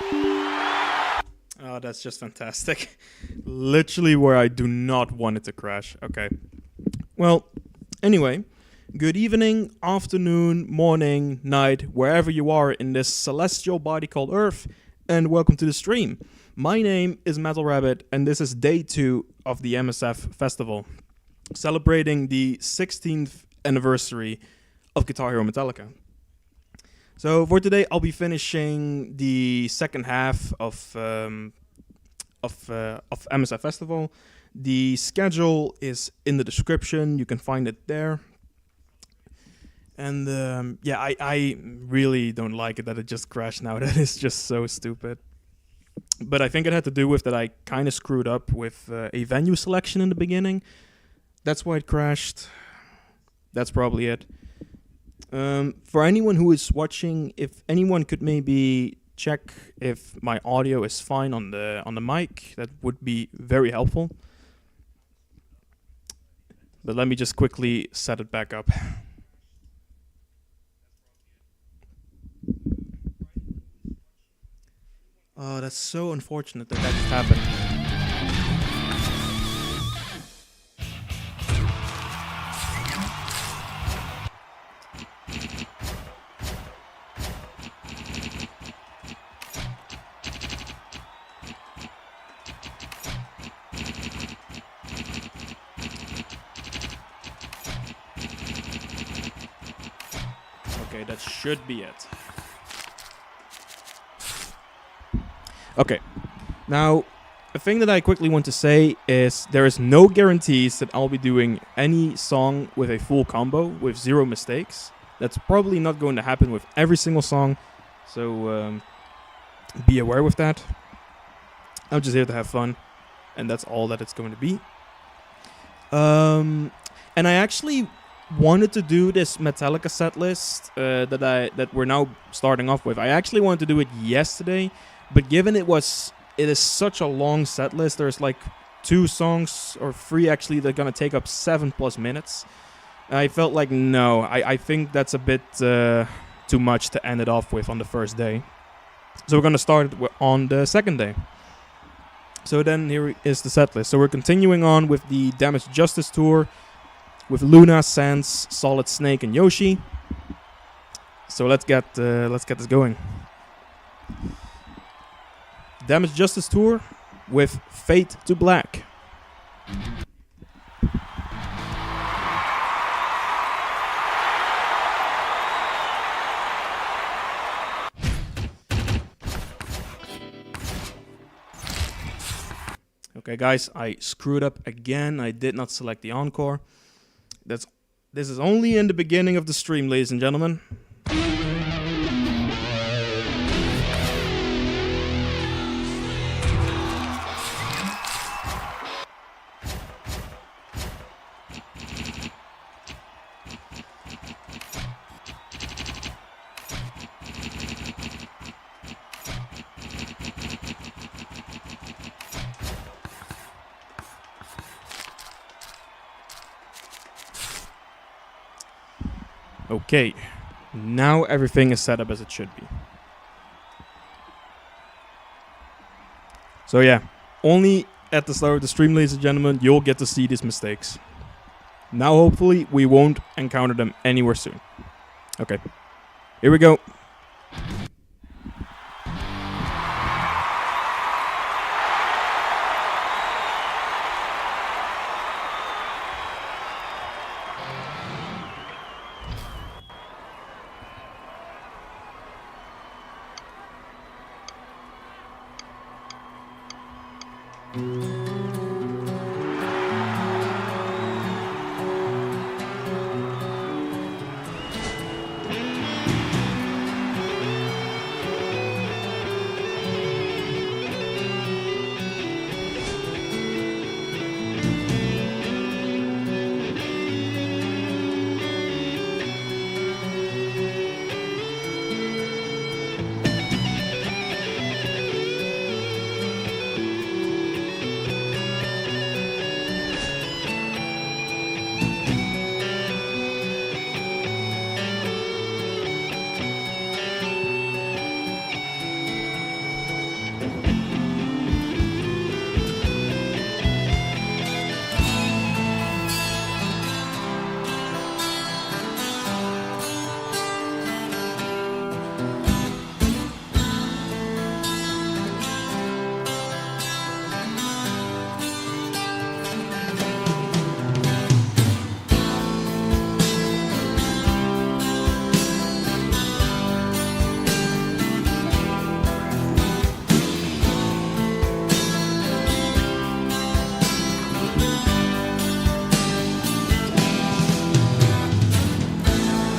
Oh, that's just fantastic. Literally where I do not want it to crash. Okay. Well, anyway, good evening, afternoon, morning, night, wherever you are in this celestial body called Earth, and welcome to the stream. My name is Metal Rabbit, and this is day 2 of the MSF Festival, celebrating the 16th anniversary of Guitar Hero Metallica. So for today, I'll be finishing the second half of MSF Festival. The schedule is in the description. You can find it there. And I really don't like it that it just crashed now. That is just so stupid. But I think it had to do with that I kind of screwed up with a venue selection in the beginning. That's why it crashed. That's probably it. For anyone who is watching, if anyone could maybe check if my audio is fine on the mic, that would be very helpful. But let me just quickly set it back up. Oh, that's so unfortunate that just happened. Okay, that should be it. Okay, now, a thing that I quickly want to say is there is no guarantees that I'll be doing any song with a full combo with 0 mistakes. That's probably not going to happen with every single song, so be aware with that. I'm just here to have fun, and that's all that it's going to be. And I actually wanted to do this Metallica set list that we're now starting off with. I actually wanted to do it yesterday, but given it is such a long set list, there's like 2 songs or 3 actually that are gonna take up 7+ minutes. I felt like no, I think that's a bit too much to end it off with on the first day. So we're gonna start on the second day. So then here is the set list. So we're continuing on with the Damaged Justice tour with Loona, Sans, Solid Snake, and Yoshi. So let's get this going. Damaged Justice tour with Fade to Black. Okay, guys, I screwed up again. I did not select the encore. This is only in the beginning of the stream, ladies and gentlemen. Okay, now everything is set up as it should be. So yeah, only at the start of the stream, ladies and gentlemen, you'll get to see these mistakes. Now hopefully we won't encounter them anywhere soon. Okay, here we go.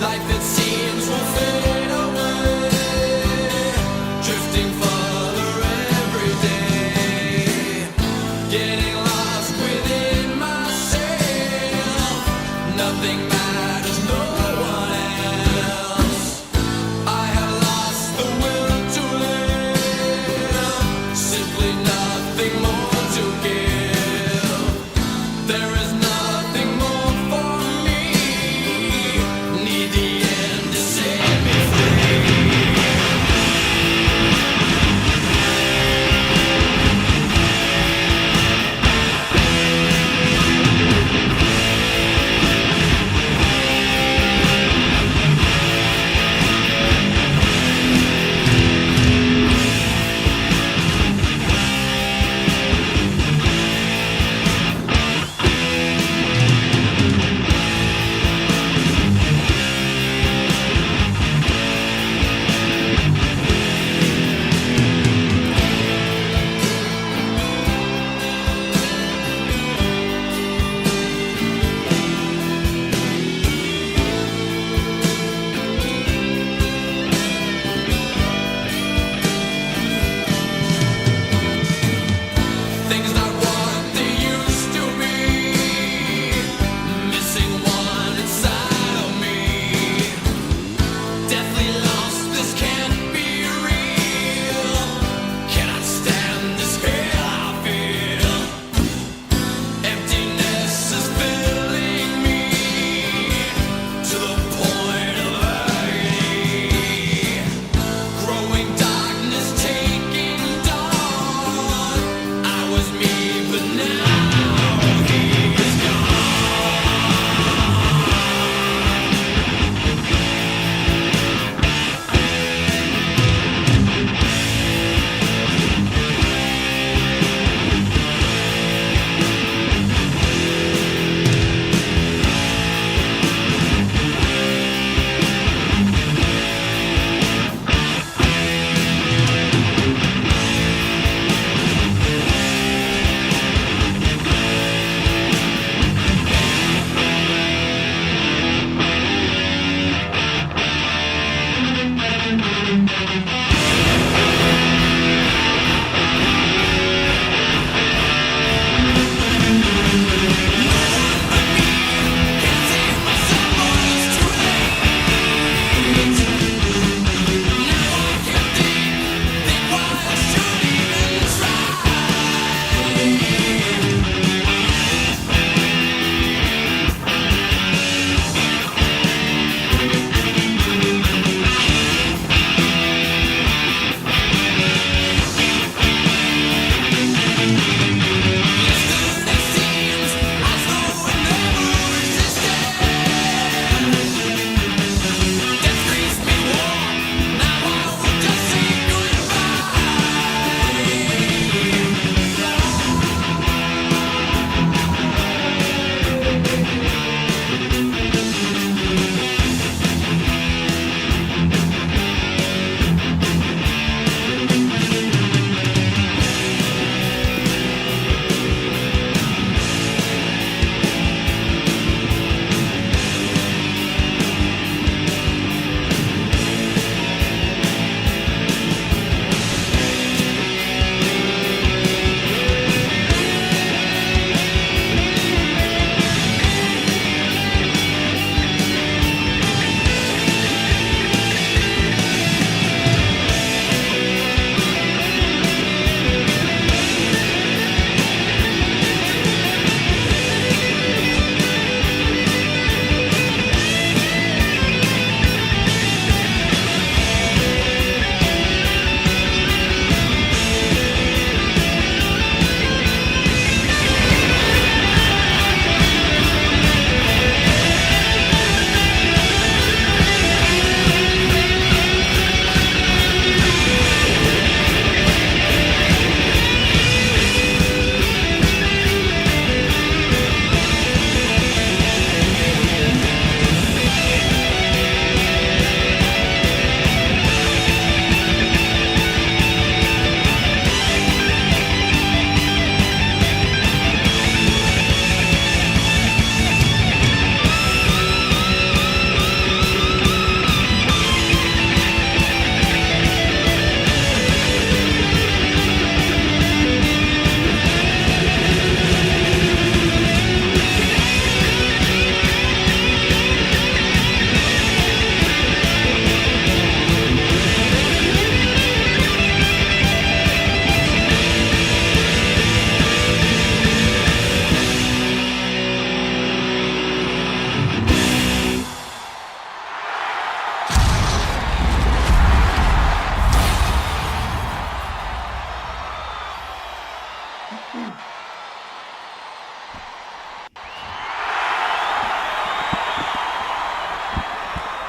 Life it seems will fade away.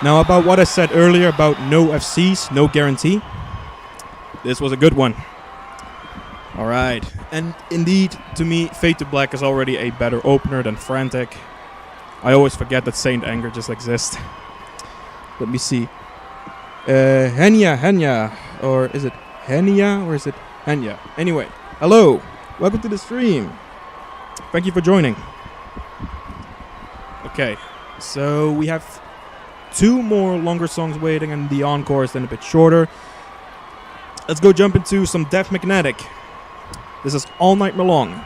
Now, about what I said earlier about no FCs, no guarantee. This was a good one. All right. And indeed, to me, Fade to Black is already a better opener than Frantic. I always forget that Saint Anger just exists. Let me see. Henya. Or is it Henya or is it Henya? Anyway, hello. Welcome to the stream. Thank you for joining. Okay. So we have 2 more longer songs waiting, and the encore is then a bit shorter. Let's go jump into some Death Magnetic. This is All Night Long.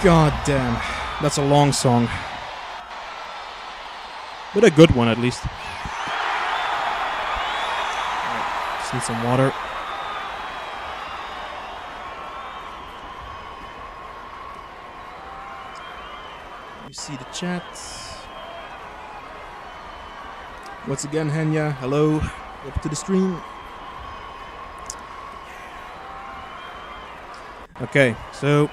God damn. That's a long song. But a good one, at least. Right, just need some water. Let me see the chat. Once again, Henya, hello. Welcome to the stream. Okay, so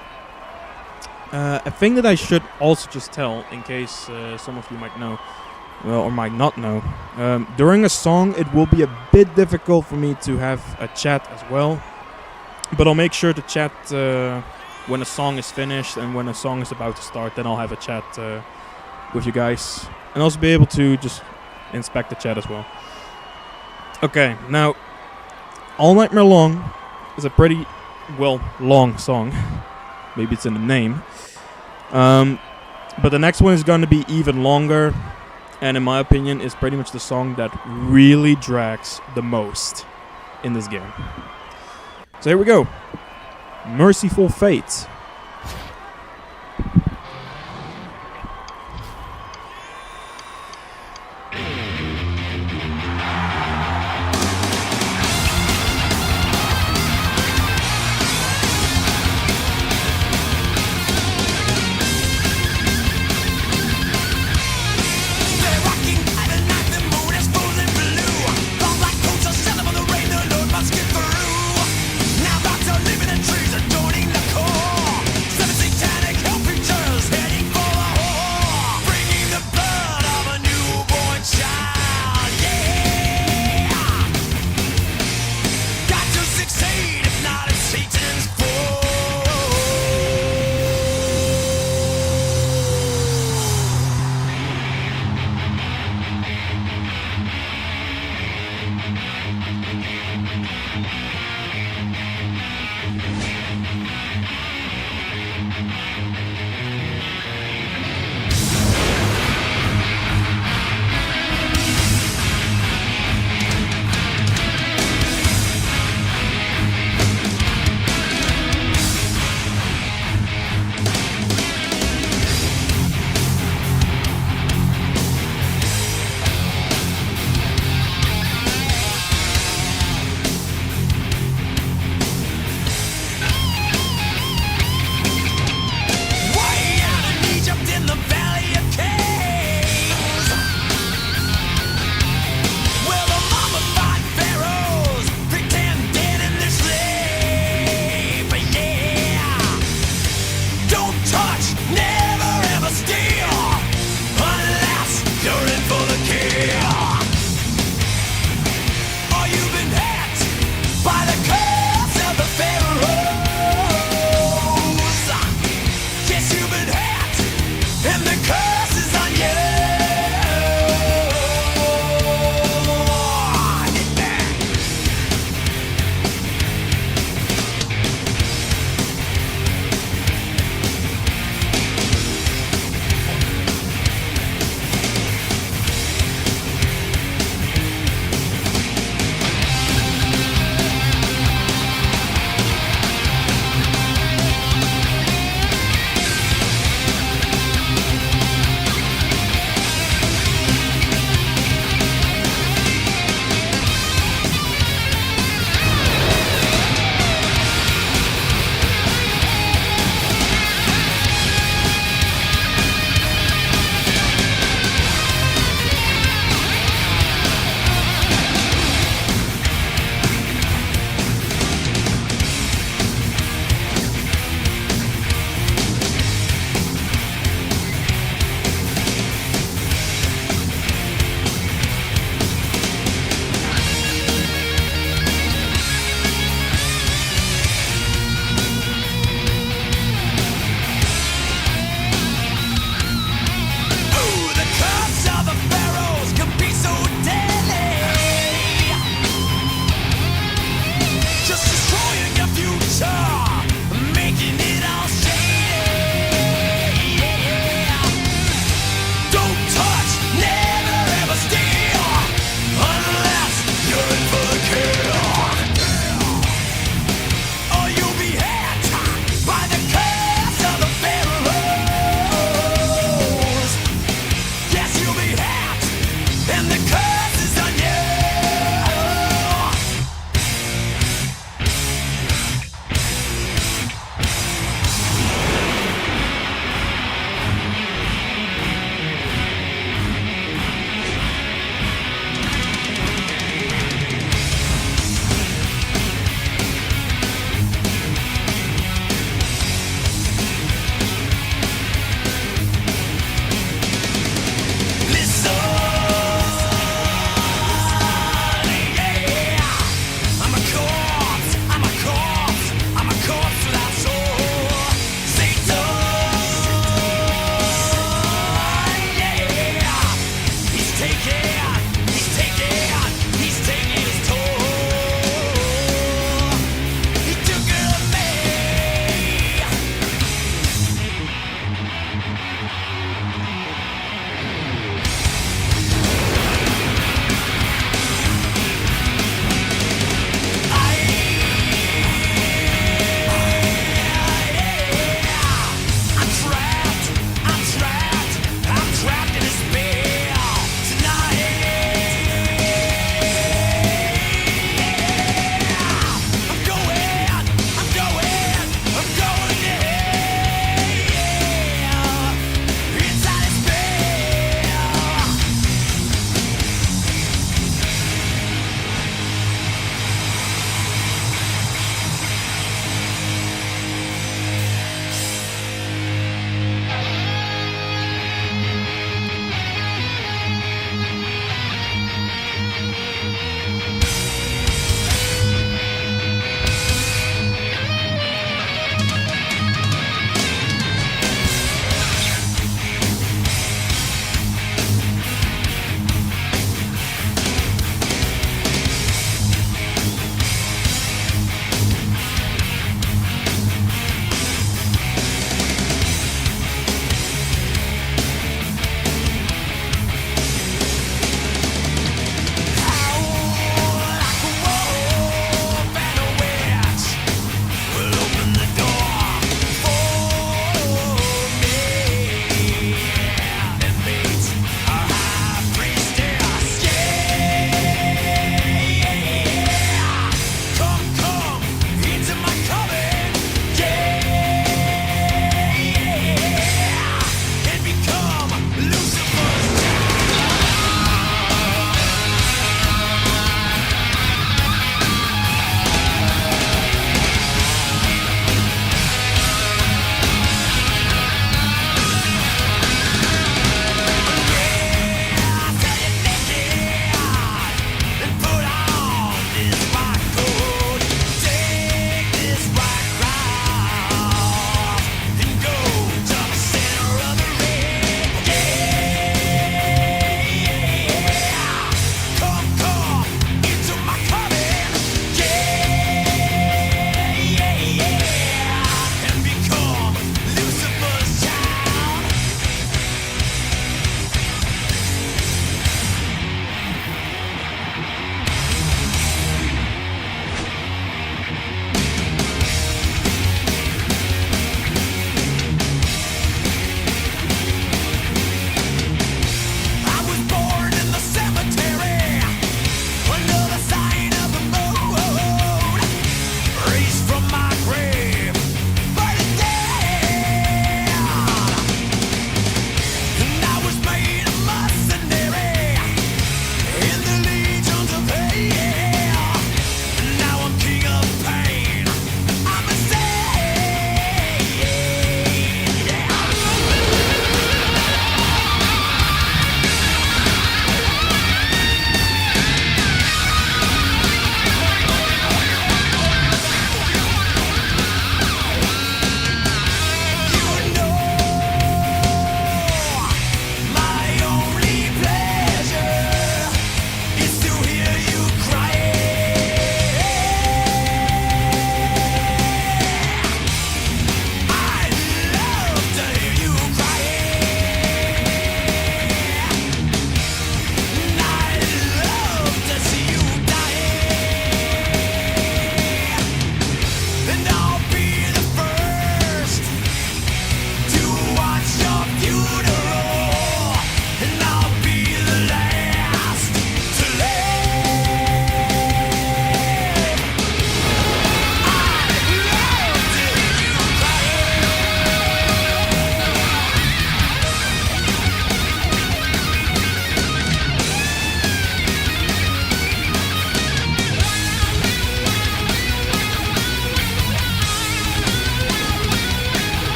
a thing that I should also just tell, in case some of you might know, well, or might not know, during a song it will be a bit difficult for me to have a chat as well, but I'll make sure to chat when a song is finished and when a song is about to start. Then I'll have a chat with you guys, and also be able to just inspect the chat as well. Okay, now All Nightmare Long is a pretty long song. Maybe it's in the name. But the next one is going to be even longer, and in my opinion is pretty much the song that really drags the most in this game. So here we go. Mercyful Fate. Now back to living in trees and joining the core.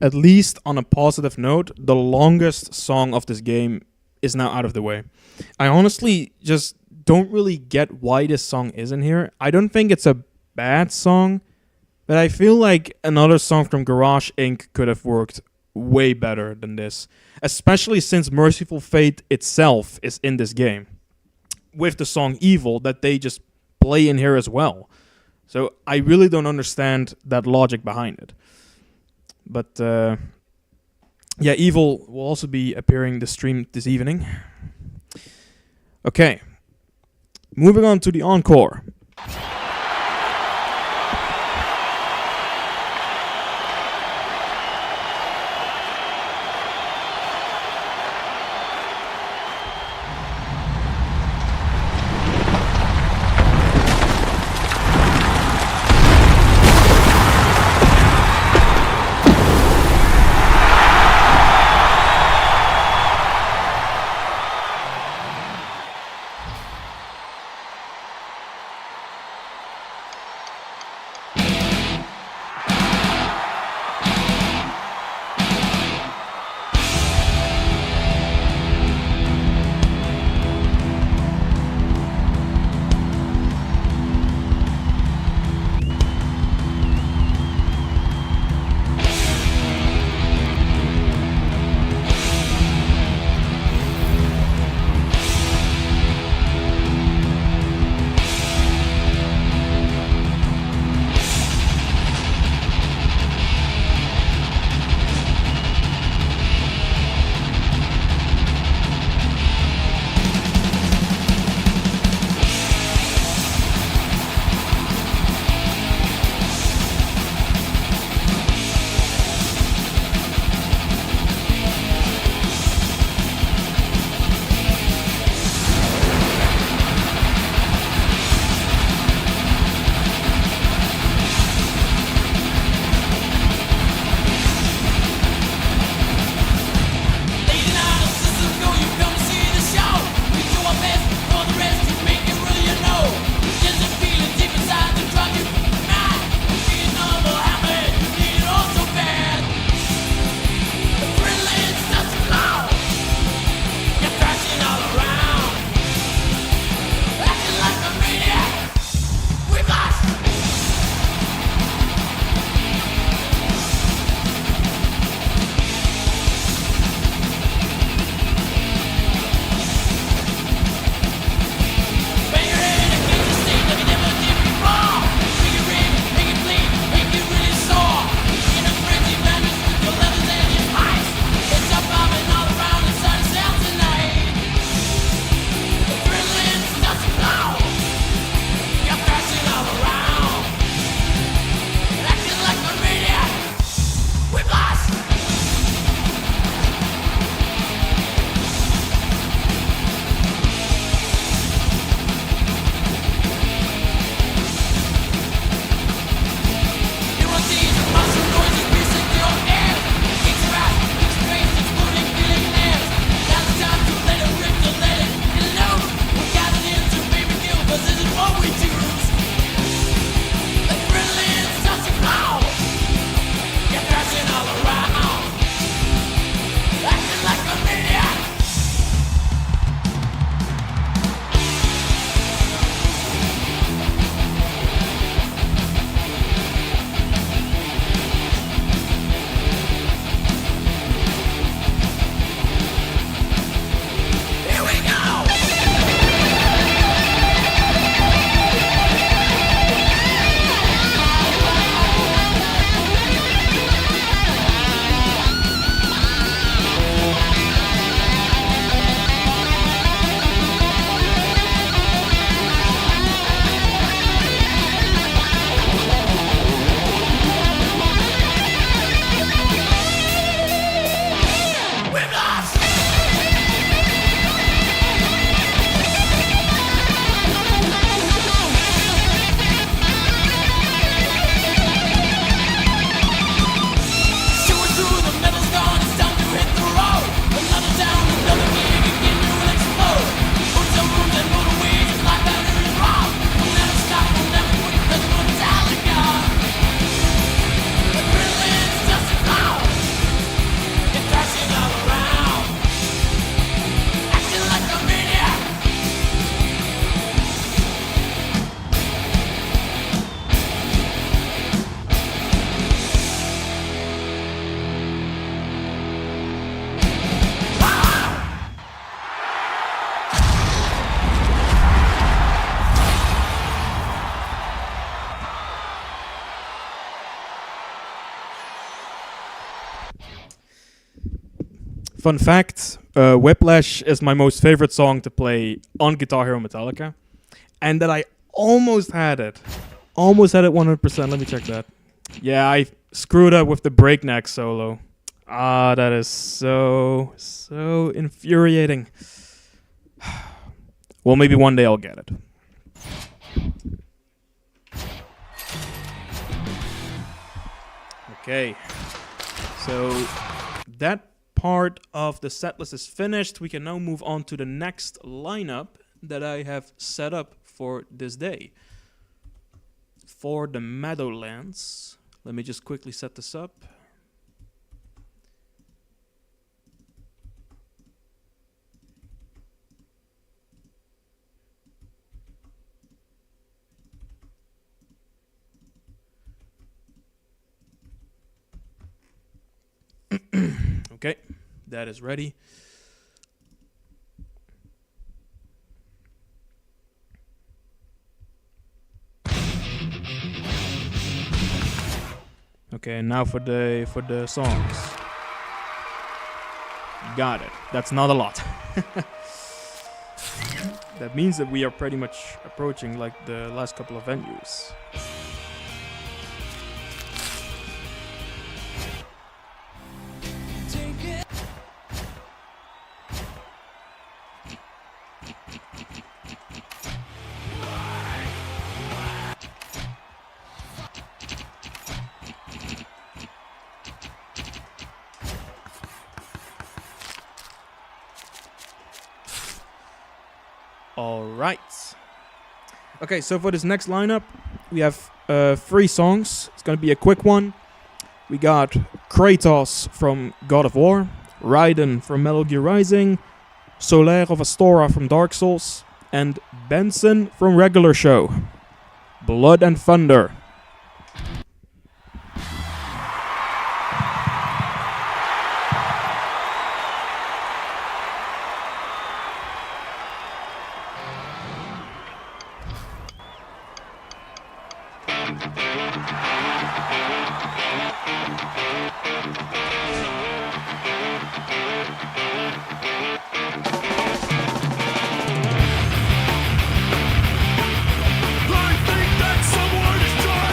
at least on a positive note, the longest song of this game is now out of the way. I honestly just don't really get why this song is in here. I don't think it's a bad song, but I feel like another song from Garage Inc. could have worked way better than this, especially since Mercyful Fate itself is in this game with the song Evil that they just play in here as well. So I really don't understand that logic behind it. But yeah, Evil will also be appearing the stream this evening. Okay, moving on to the encore. Fun fact, Whiplash is my most favorite song to play on Guitar Hero Metallica. And that I almost had it. Almost had it 100%. Let me check that. Yeah, I screwed up with the breakneck solo. That is so infuriating. Well, maybe one day I'll get it. Okay. So that part of the setlist is finished. We can now move on to the next lineup that I have set up for this day. For the Meadowlands, let me just quickly set this up. Okay, that is ready. Okay, now for the songs. Got it. That's not a lot. That means that we are pretty much approaching like the last couple of venues. Alright. Okay, so for this next lineup, we have 3 songs. It's gonna be a quick one. We got Kratos from God of War, Raiden from Metal Gear Rising, Solaire of Astora from Dark Souls, and Benson from Regular Show. Blood and Thunder. I think that someone is trying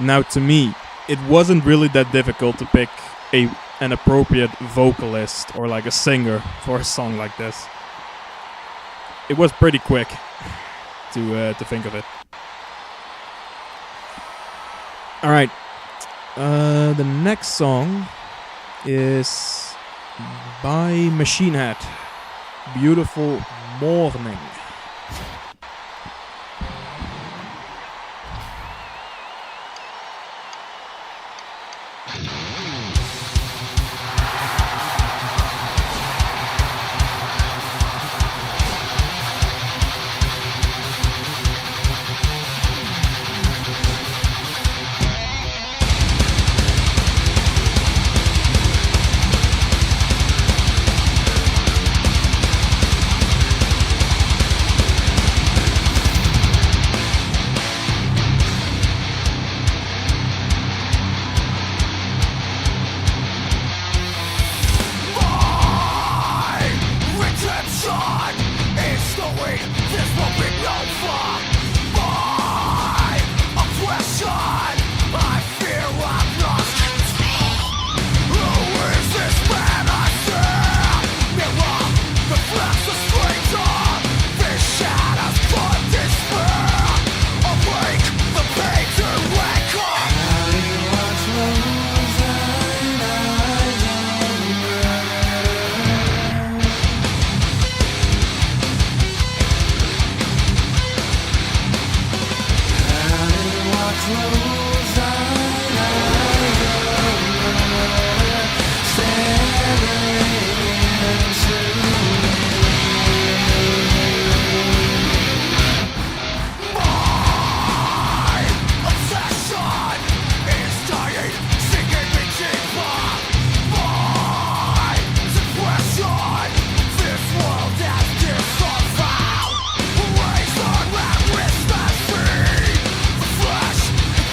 Now, to me, it wasn't really that difficult to pick an appropriate vocalist or like a singer for a song like this. It was pretty quick to think of it. All right, the next song is by Machine Head. Beautiful Mourning.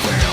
Feel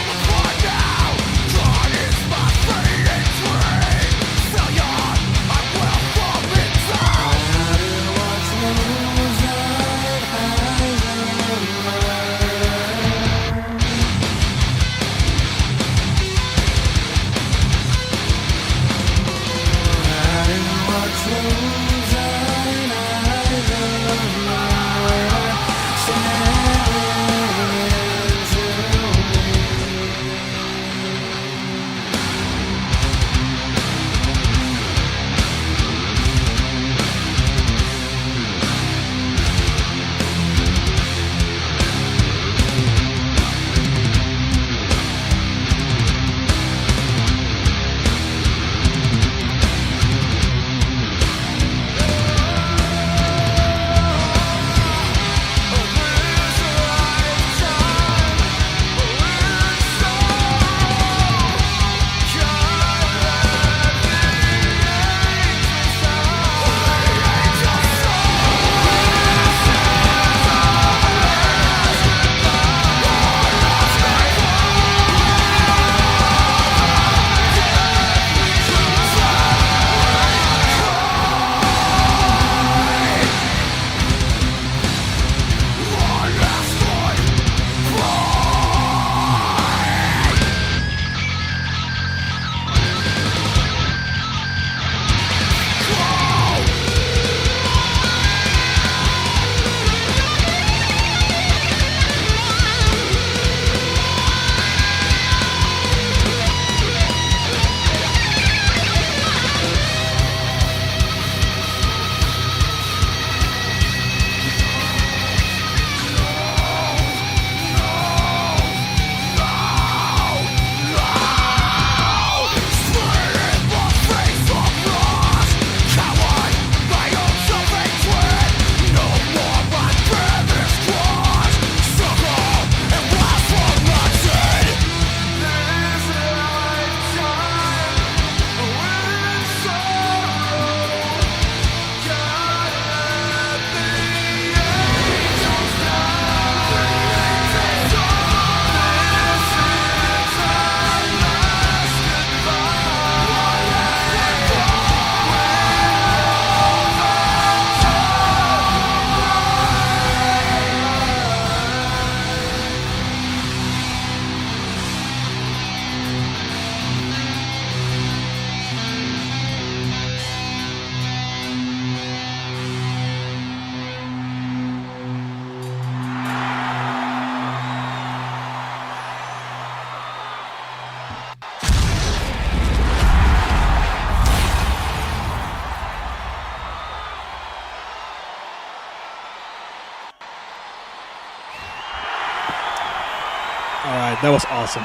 Alright, that was awesome.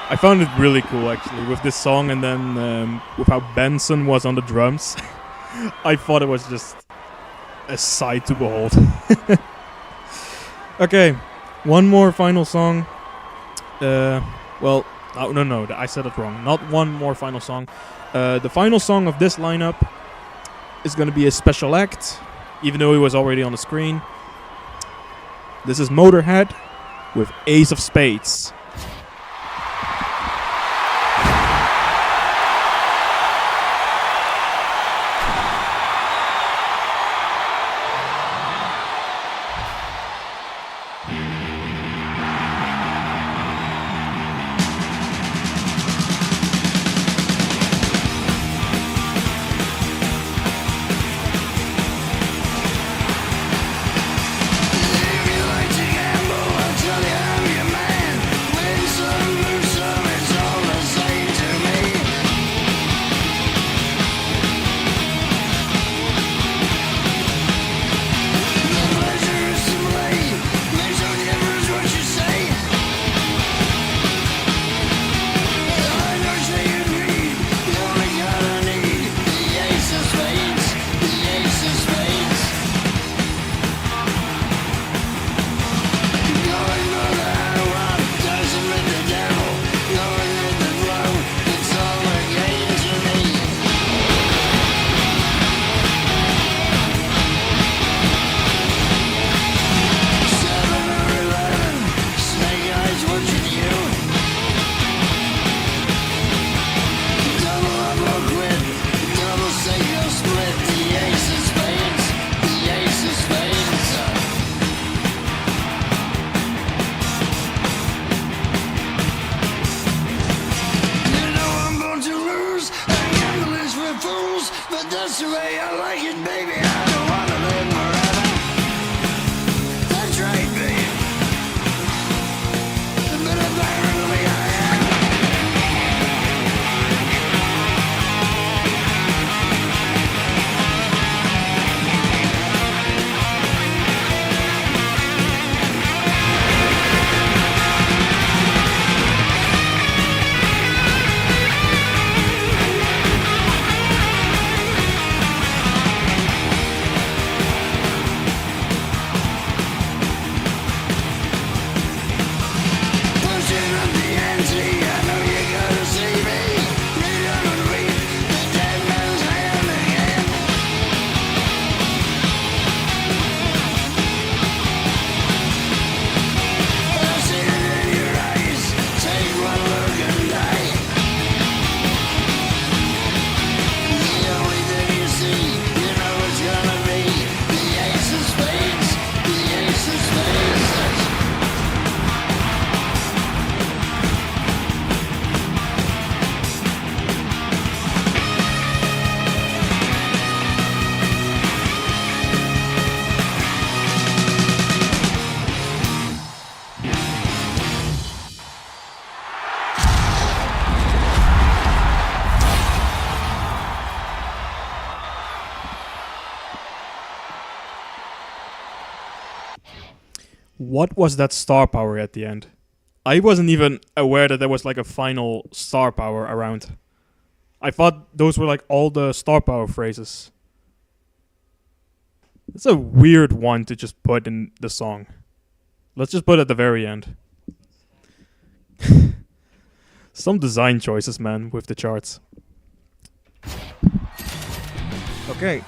I found it really cool actually with this song, and then with how Benson was on the drums. I thought it was just a sight to behold. Okay, one more final song. Well, no, I said it wrong. Not one more final song. The final song of this lineup is going to be a special act, even though he was already on the screen. This is Motörhead with Ace of Spades. What was that star power at the end? I wasn't even aware that there was like a final star power around. I thought those were like all the star power phrases. It's a weird one to just put in the song. Let's just put it at the very end. Some design choices, man, with the charts. Okay.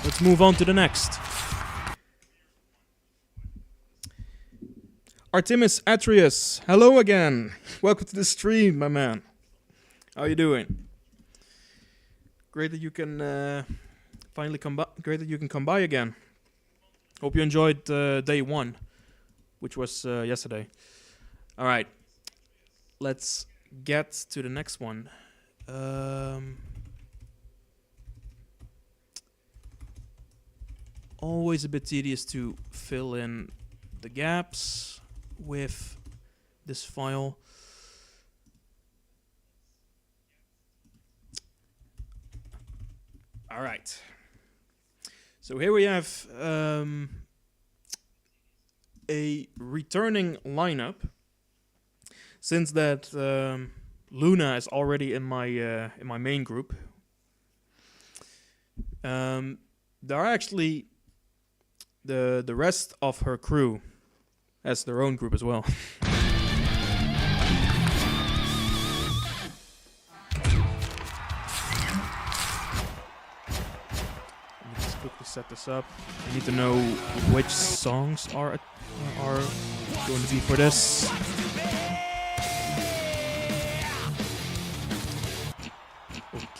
Let's move on to the next. Artemis Atreus, hello again. Welcome to the stream, my man. How you doing? Great that you can finally come by. Great that you can come by again. Hope you enjoyed day one, which was yesterday. All right, let's get to the next one. Always a bit tedious to fill in the gaps with this file. All right. So here we have a returning lineup. Since that Loona is already in my main group, there are actually the rest of her crew has their own group as well. Let's quickly set this up. I need to know which songs are going to be for this.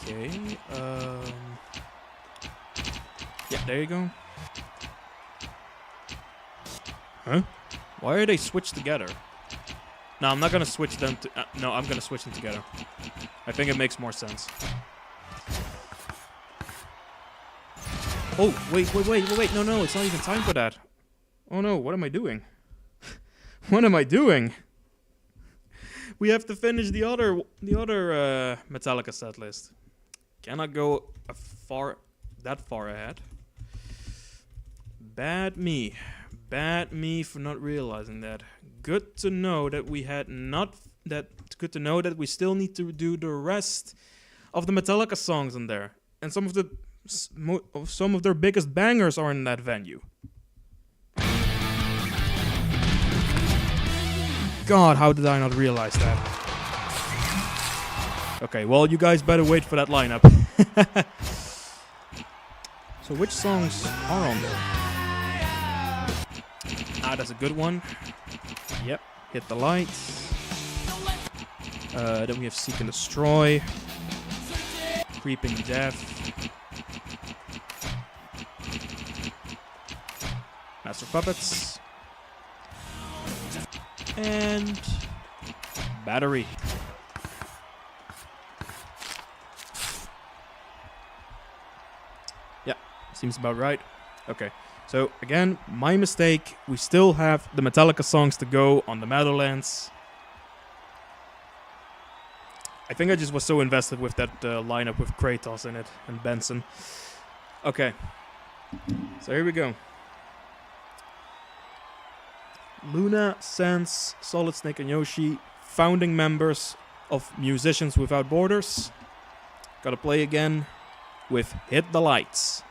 Okay. Yeah, there you go. Huh? Why are they switched together? No, I'm not gonna switch them to... no, I'm gonna switch them together. I think it makes more sense. Oh, wait. No, it's not even time for that. Oh no, what am I doing? What am I doing? We have to finish the other Metallica set list. Cannot go that far ahead. Bad me for not realizing that. Good to know that we had not that. Good to know that we still need to do the rest of the Metallica songs in there, and some of their biggest bangers are in that venue. God, how did I not realize that? Okay, well, you guys better wait for that lineup. So which songs are on there? Ah, that's a good one. Yep, Hit the Lights. Then we have Seek and Destroy. Creeping Death. Master of Puppets. And Battery. Yeah, seems about right. Okay, so again, my mistake. We still have the Metallica songs to go on the Meadowlands. I think I just was so invested with that lineup with Kratos in it and Benson. Okay, so here we go. Loona, Sans, Solid Snake, and Yoshi, founding members of Musicians Without Borders. Gotta play again with Hit the Lights.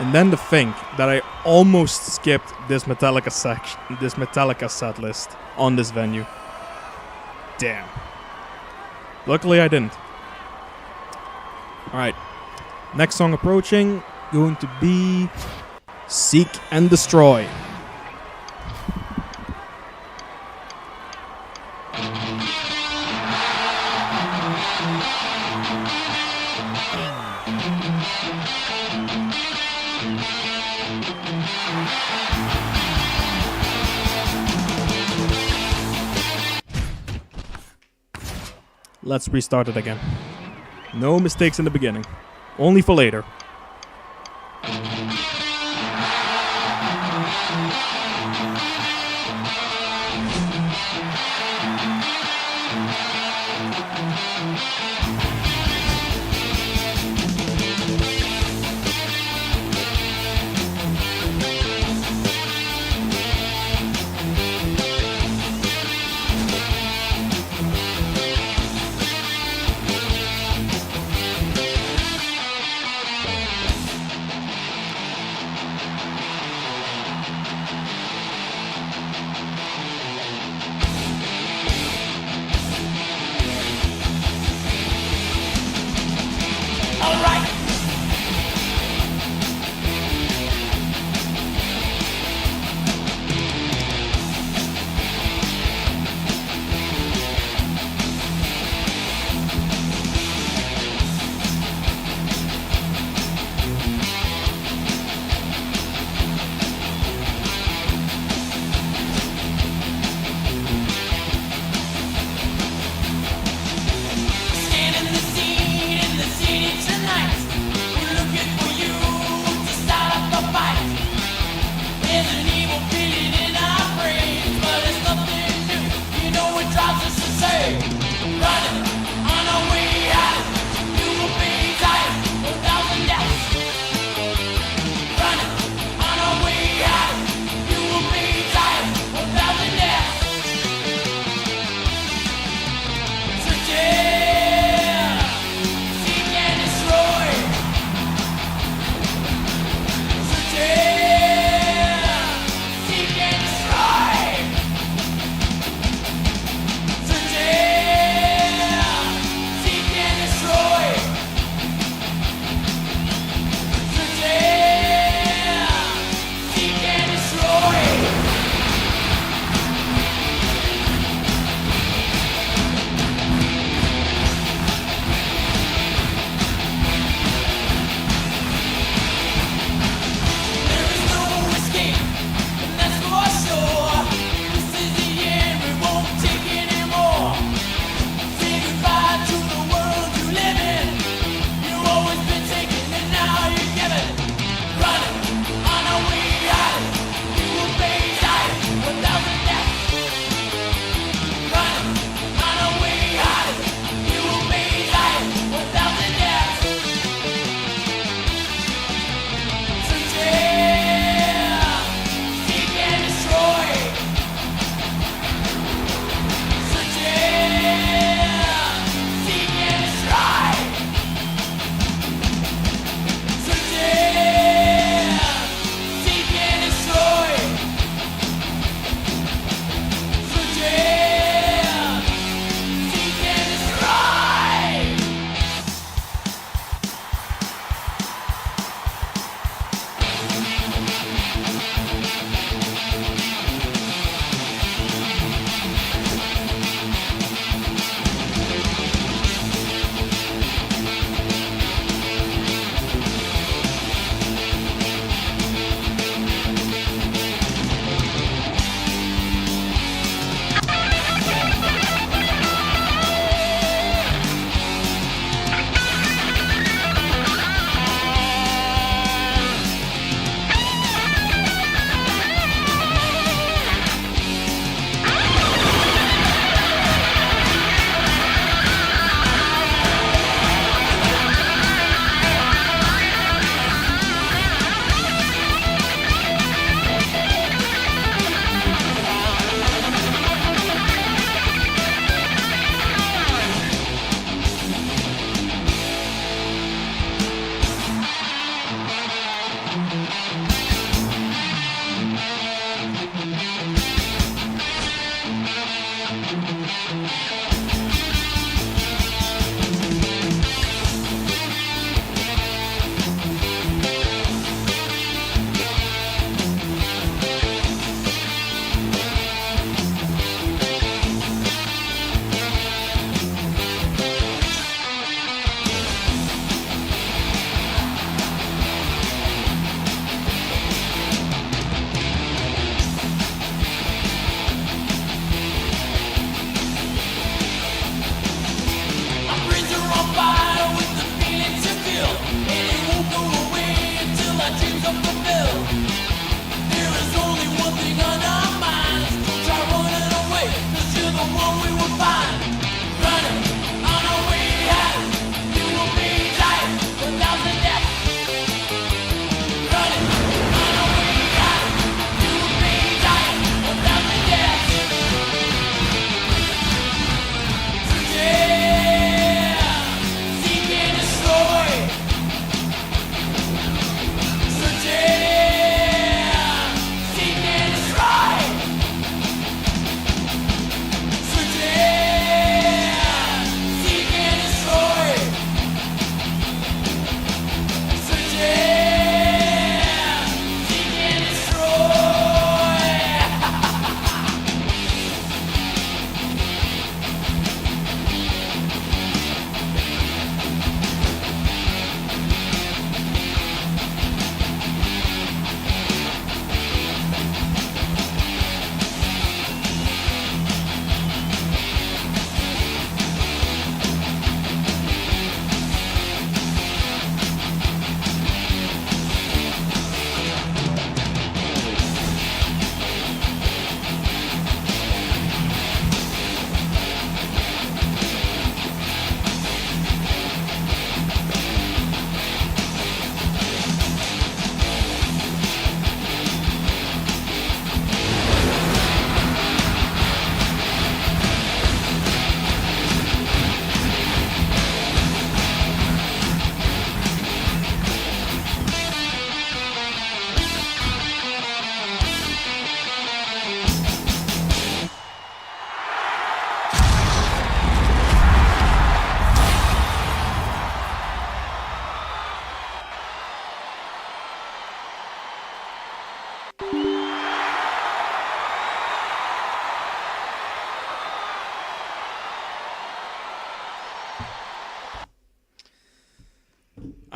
And then to think that I almost skipped this Metallica set list on this venue. Damn. Luckily I didn't. Alright. Next song approaching, going to be Seek and Destroy. Let's restart it again. No mistakes in the beginning. Only for later.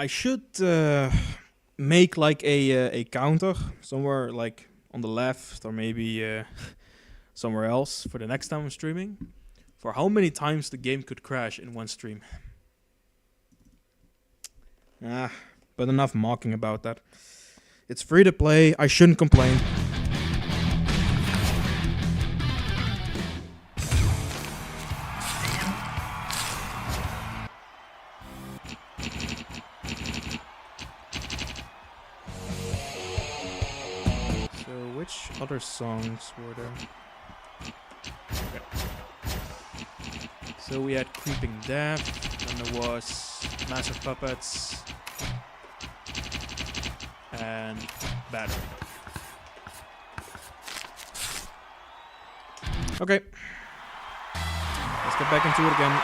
I should make like a counter somewhere like on the left or maybe somewhere else for the next time I'm streaming for how many times the game could crash in one stream. But enough mocking about that. It's free to play. I shouldn't complain. So which other songs were there? Okay. So we had Creeping Death, and there was Massive Puppets, and Battery. Okay. Let's get back into it again.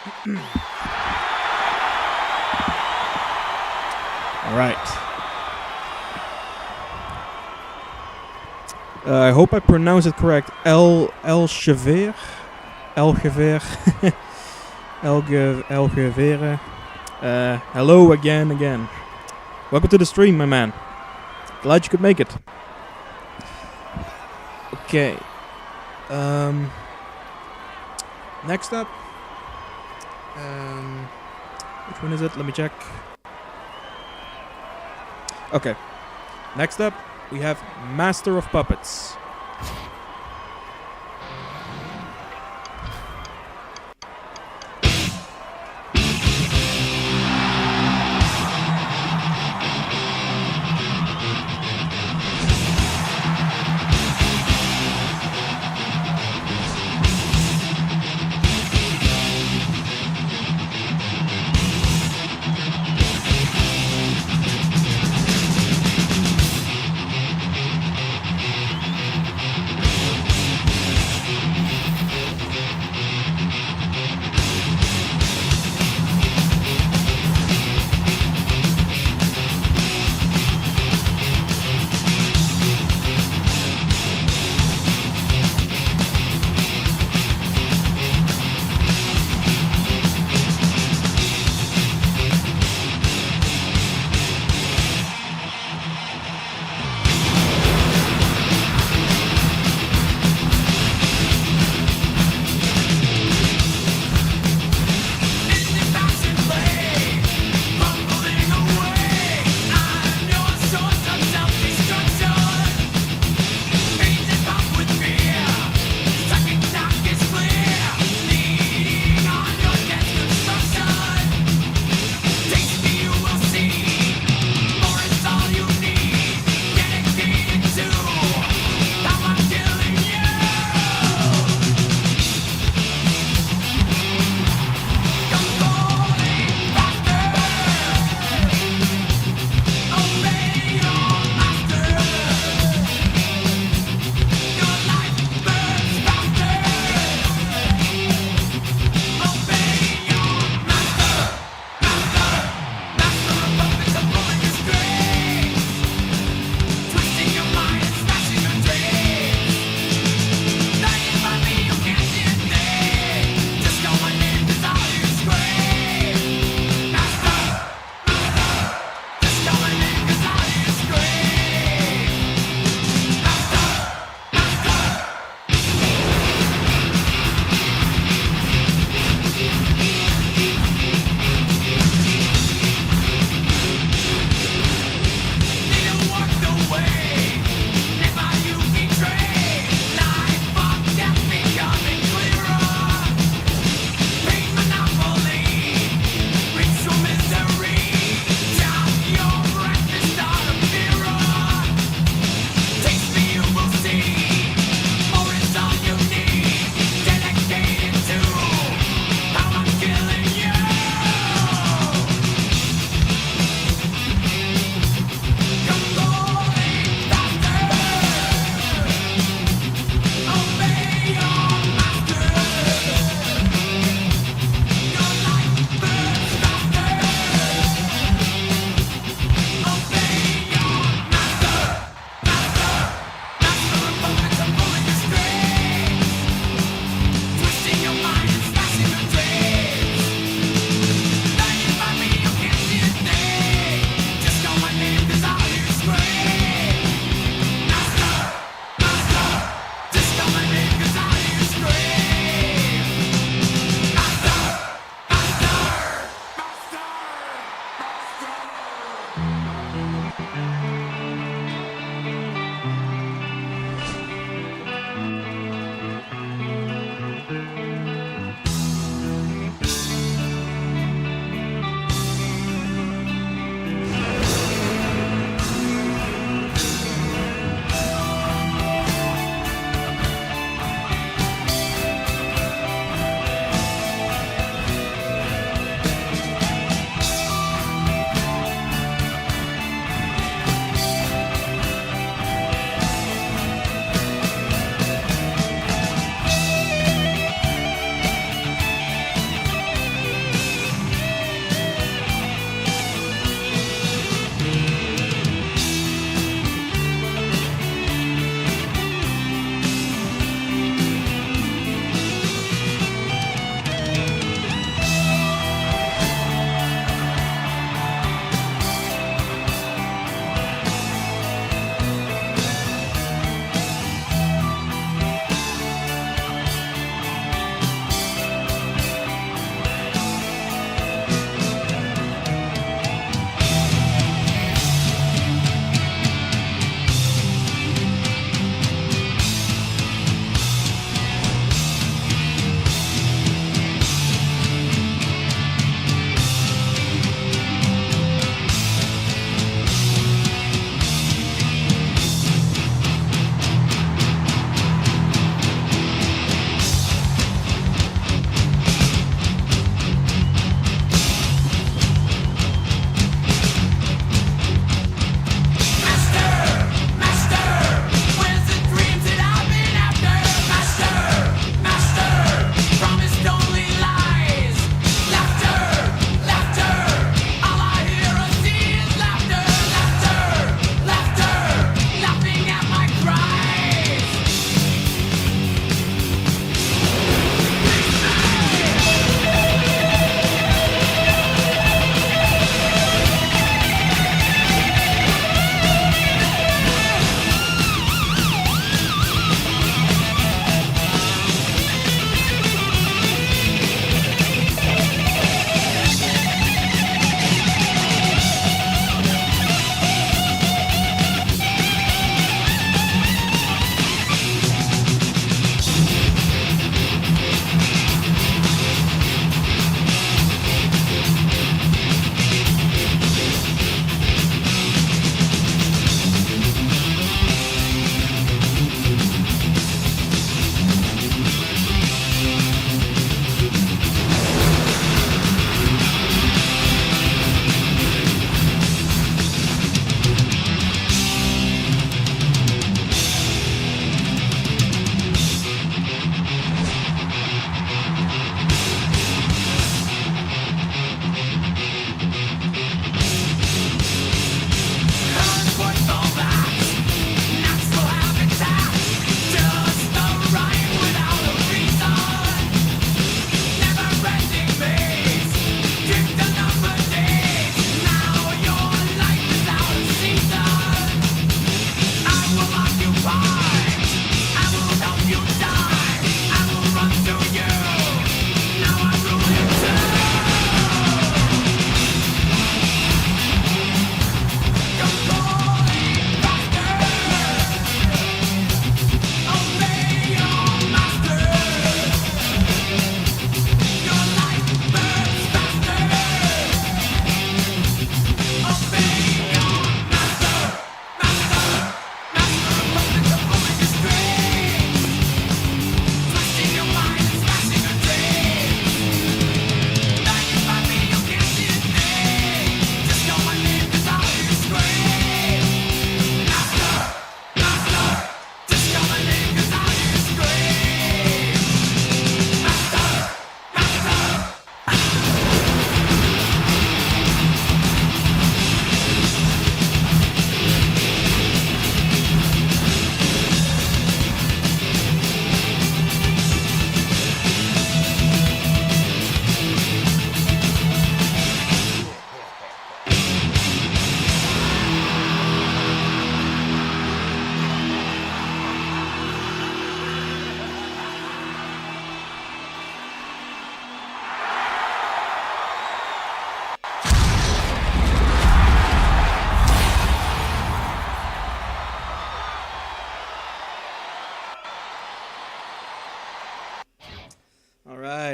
All right. I hope I pronounce it correct. El Chever. El Chever. El Gevere. Hello again. Welcome to the stream, my man. Glad you could make it. Okay. Next up. Which one is it? Let me check. Okay. Next up, we have Master of Puppets.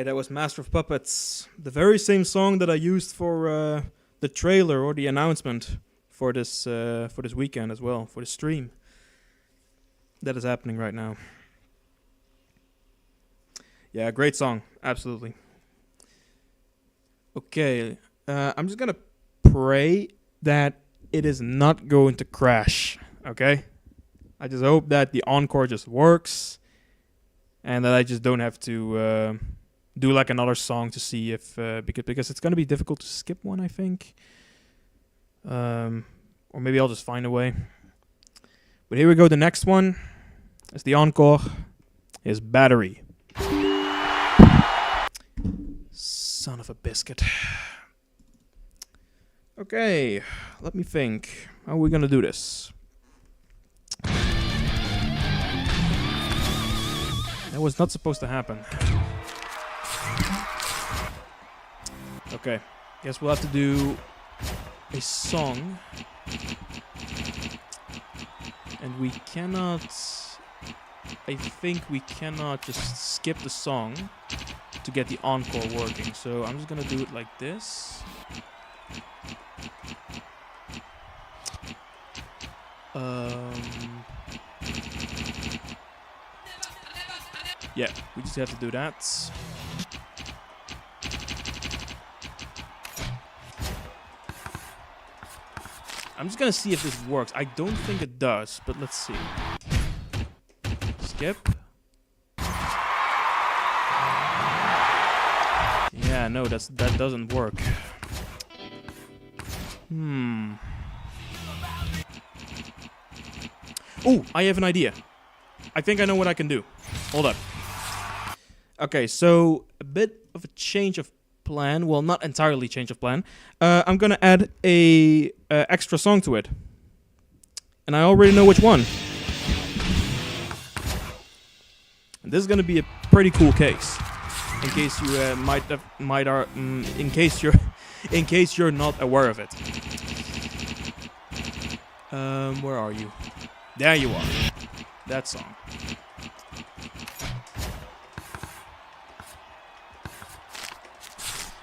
Alright, that was Master of Puppets. The very same song that I used for the trailer or the announcement for this weekend as well, for the stream. That is happening right now. Yeah, great song. Absolutely. Okay, I'm just gonna pray that it is not going to crash, okay? I just hope that the encore just works and that I just don't have to do like another song to see if because it's gonna be difficult to skip one, I think. Or maybe I'll just find a way. But here we go. The next one is the encore. Is Battery. Son of a biscuit. Okay, let me think. How are we gonna do this? That was not supposed to happen. Okay, guess we'll have to do a song. And we cannot... I think we cannot just skip the song to get the encore working. So I'm just gonna do it like this. Yeah, we just have to do that. I'm just gonna see if this works. I don't think it does, but let's see. Skip. Yeah, no, that doesn't work. Oh, I have an idea. I think I know what I can do. Hold up. Okay, so a bit of a change of plan. Well, not entirely change of plan. I'm gonna add a extra song to it, and I already know which one. And this is gonna be a pretty cool case. In case you in case you're not aware of it. Where are you? There you are. That song.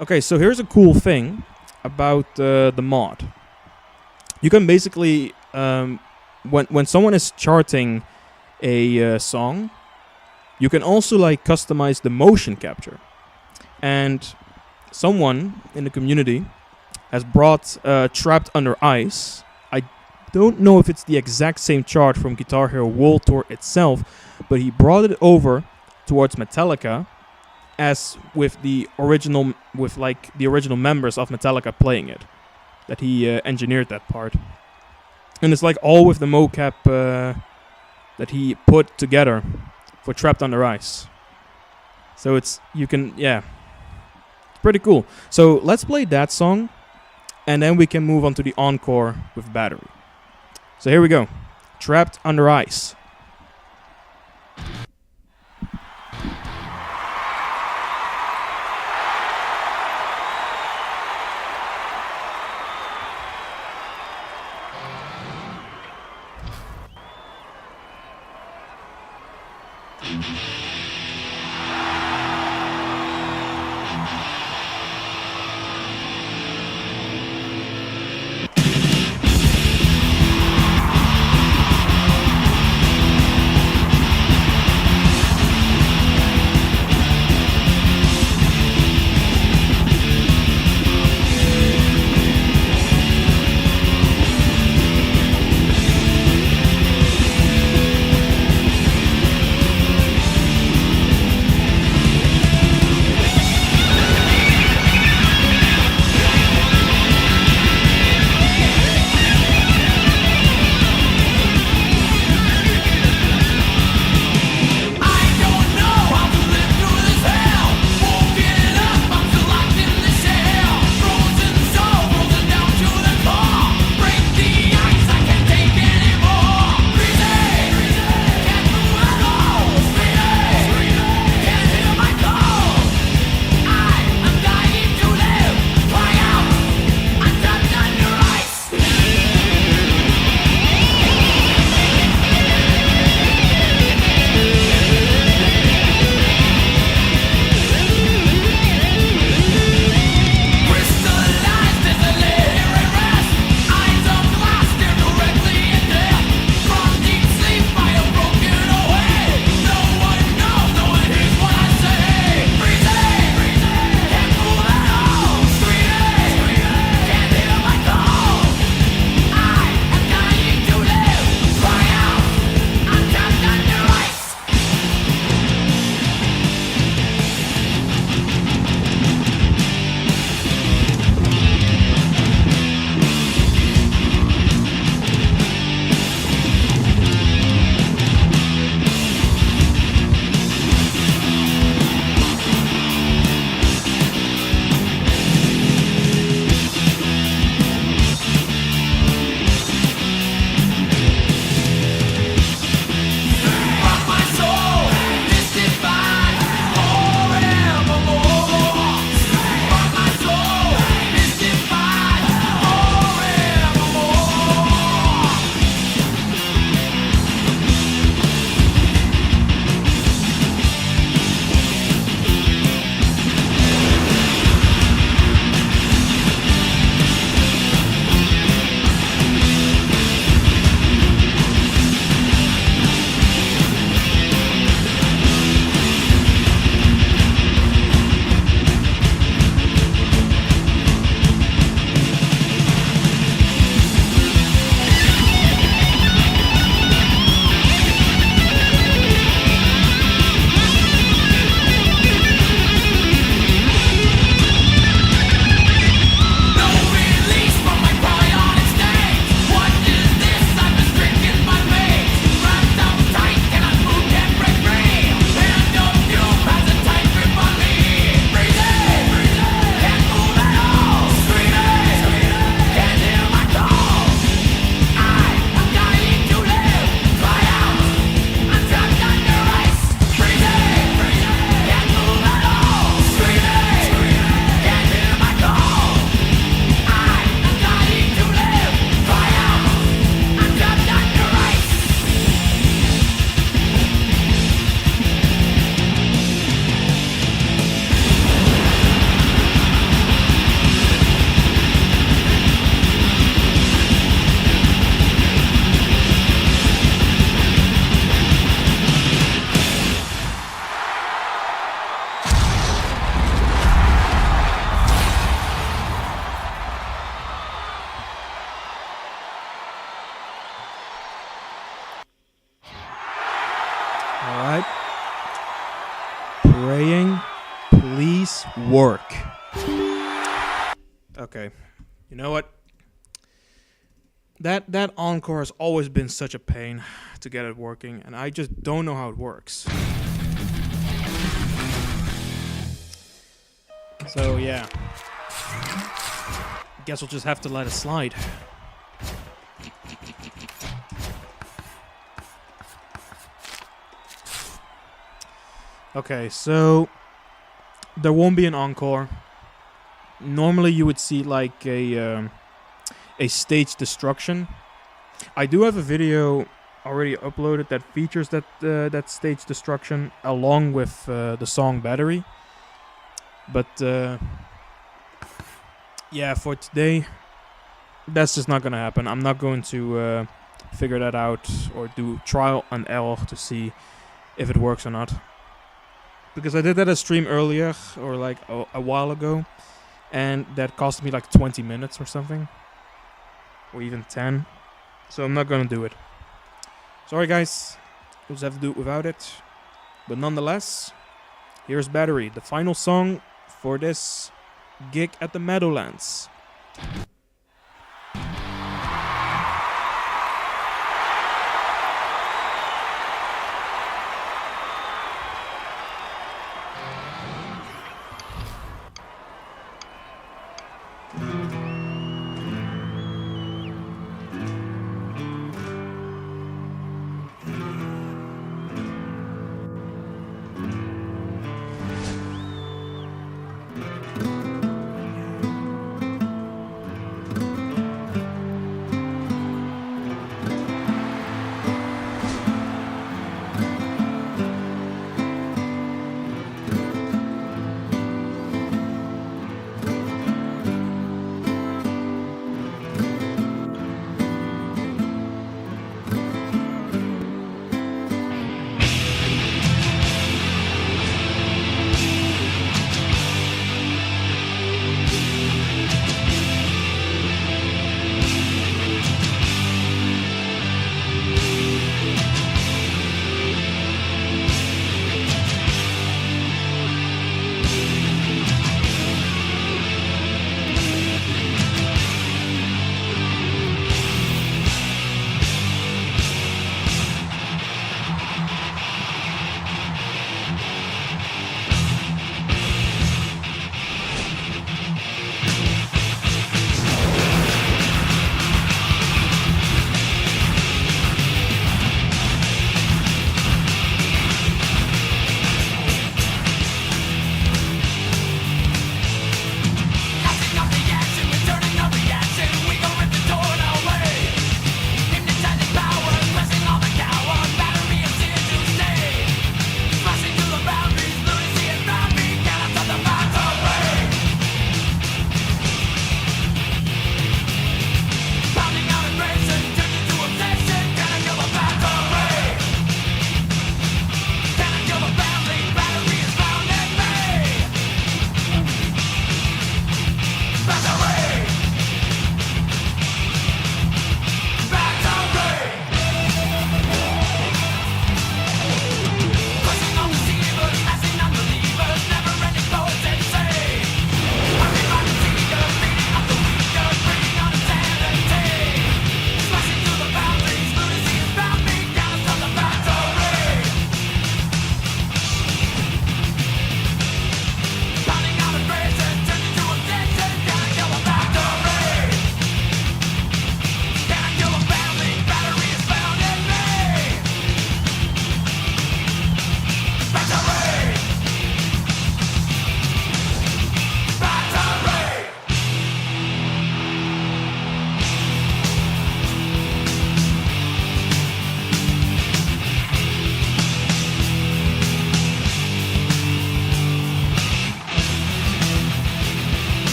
Okay, so here's a cool thing about the mod. You can basically, when someone is charting a song, you can also like customize the motion capture. And someone in the community has brought Trapped Under Ice. I don't know if it's the exact same chart from Guitar Hero World Tour itself, but he brought it over towards Metallica, as with the original members of Metallica playing it, that he engineered that part, and it's like all with the mocap that he put together for Trapped Under Ice. So it's pretty cool. So let's play that song, and then we can move on to the encore with Battery. So here we go, Trapped Under Ice. praying, please work. Okay, you know what? That encore has always been such a pain to get it working, and I just don't know how it works. So yeah, guess we'll just have to let it slide. Okay, so there won't be an encore. Normally you would see like a stage destruction. I do have a video already uploaded that features that stage destruction along with the song Battery. But yeah, for today, that's just not gonna happen. I'm not going to figure that out or do trial and error to see if it works or not. Because I did that a stream earlier, or like a while ago, and that cost me like 20 minutes or something. Or even 10. So I'm not gonna do it. Sorry guys, we'll just have to do it without it. But nonetheless, here's Battery, the final song for this gig at the Meadowlands.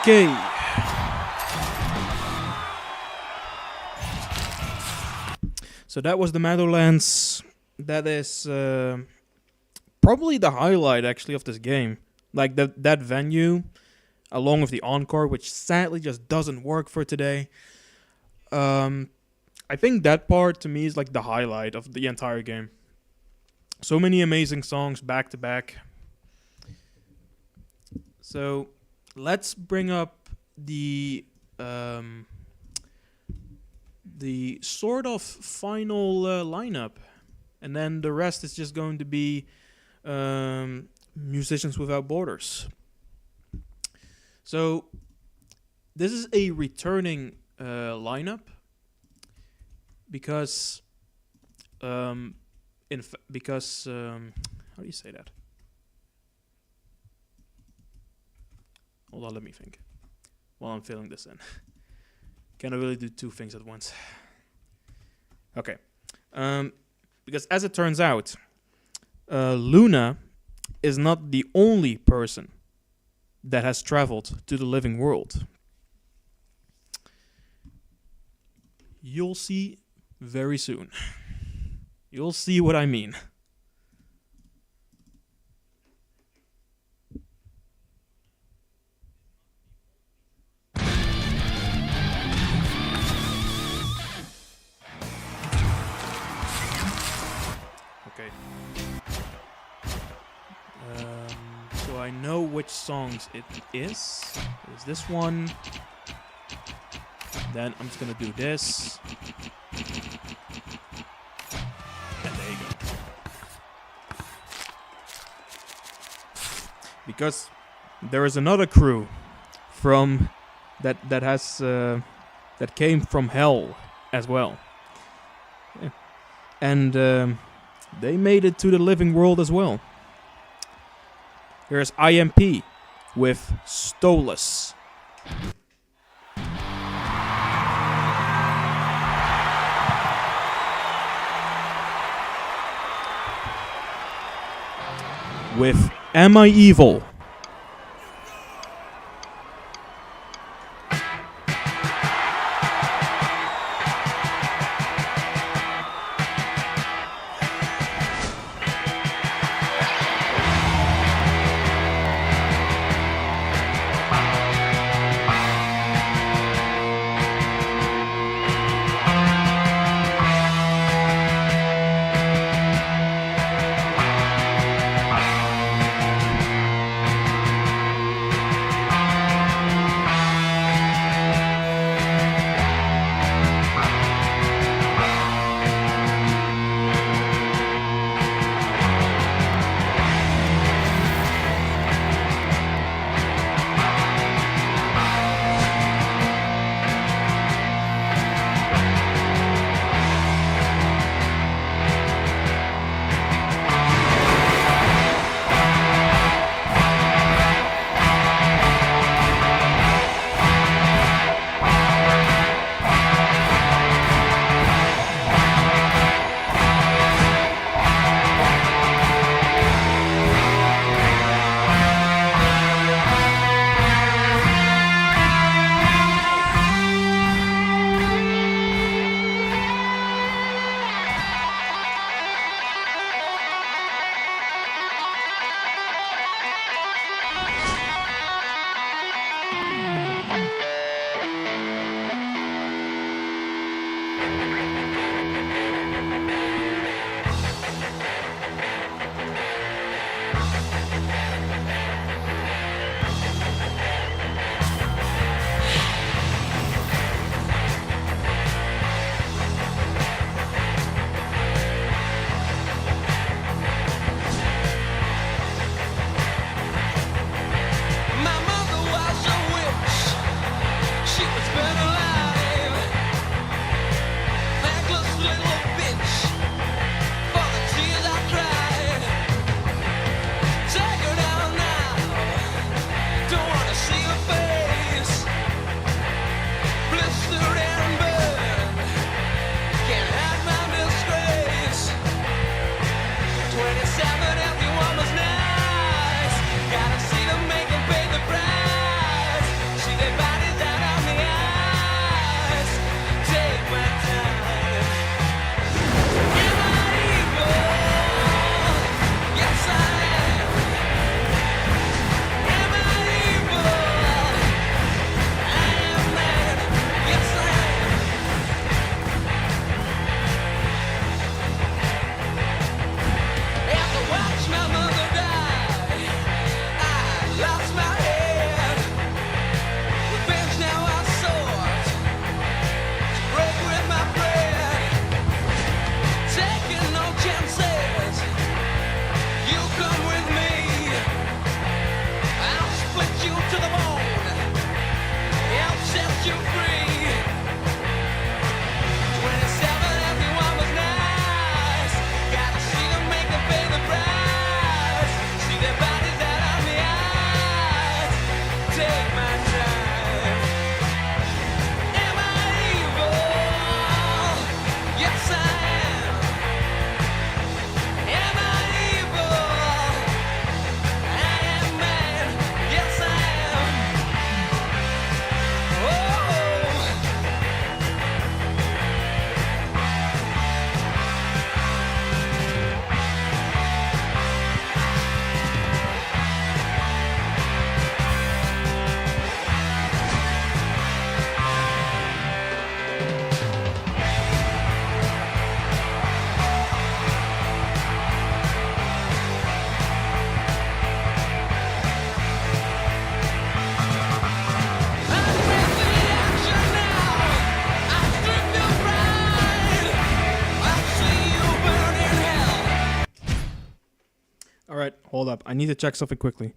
Okay. So that was the Meadowlands. That is probably the highlight actually of this game. Like that venue, along with the encore, which sadly just doesn't work for today. I think that part to me is like the highlight of the entire game. So many amazing songs back to back. So let's bring up the sort of final lineup, and then the rest is just going to be Musicians Without Borders. So this is a returning lineup because how do you say that? Hold on, let me think while I'm filling this in. Can I really do two things at once? Okay. Because as it turns out, Loona is not the only person that has traveled to the living world. You'll see very soon. You'll see what I mean. Okay. So I know which songs it is. There's this one. Then I'm just gonna do this. And there you go. Because there is another crew from that came from hell as well. Yeah. And they made it to the living world as well. Here's IMP with Stolas. With Am I Evil? hold up. I need to check something quickly.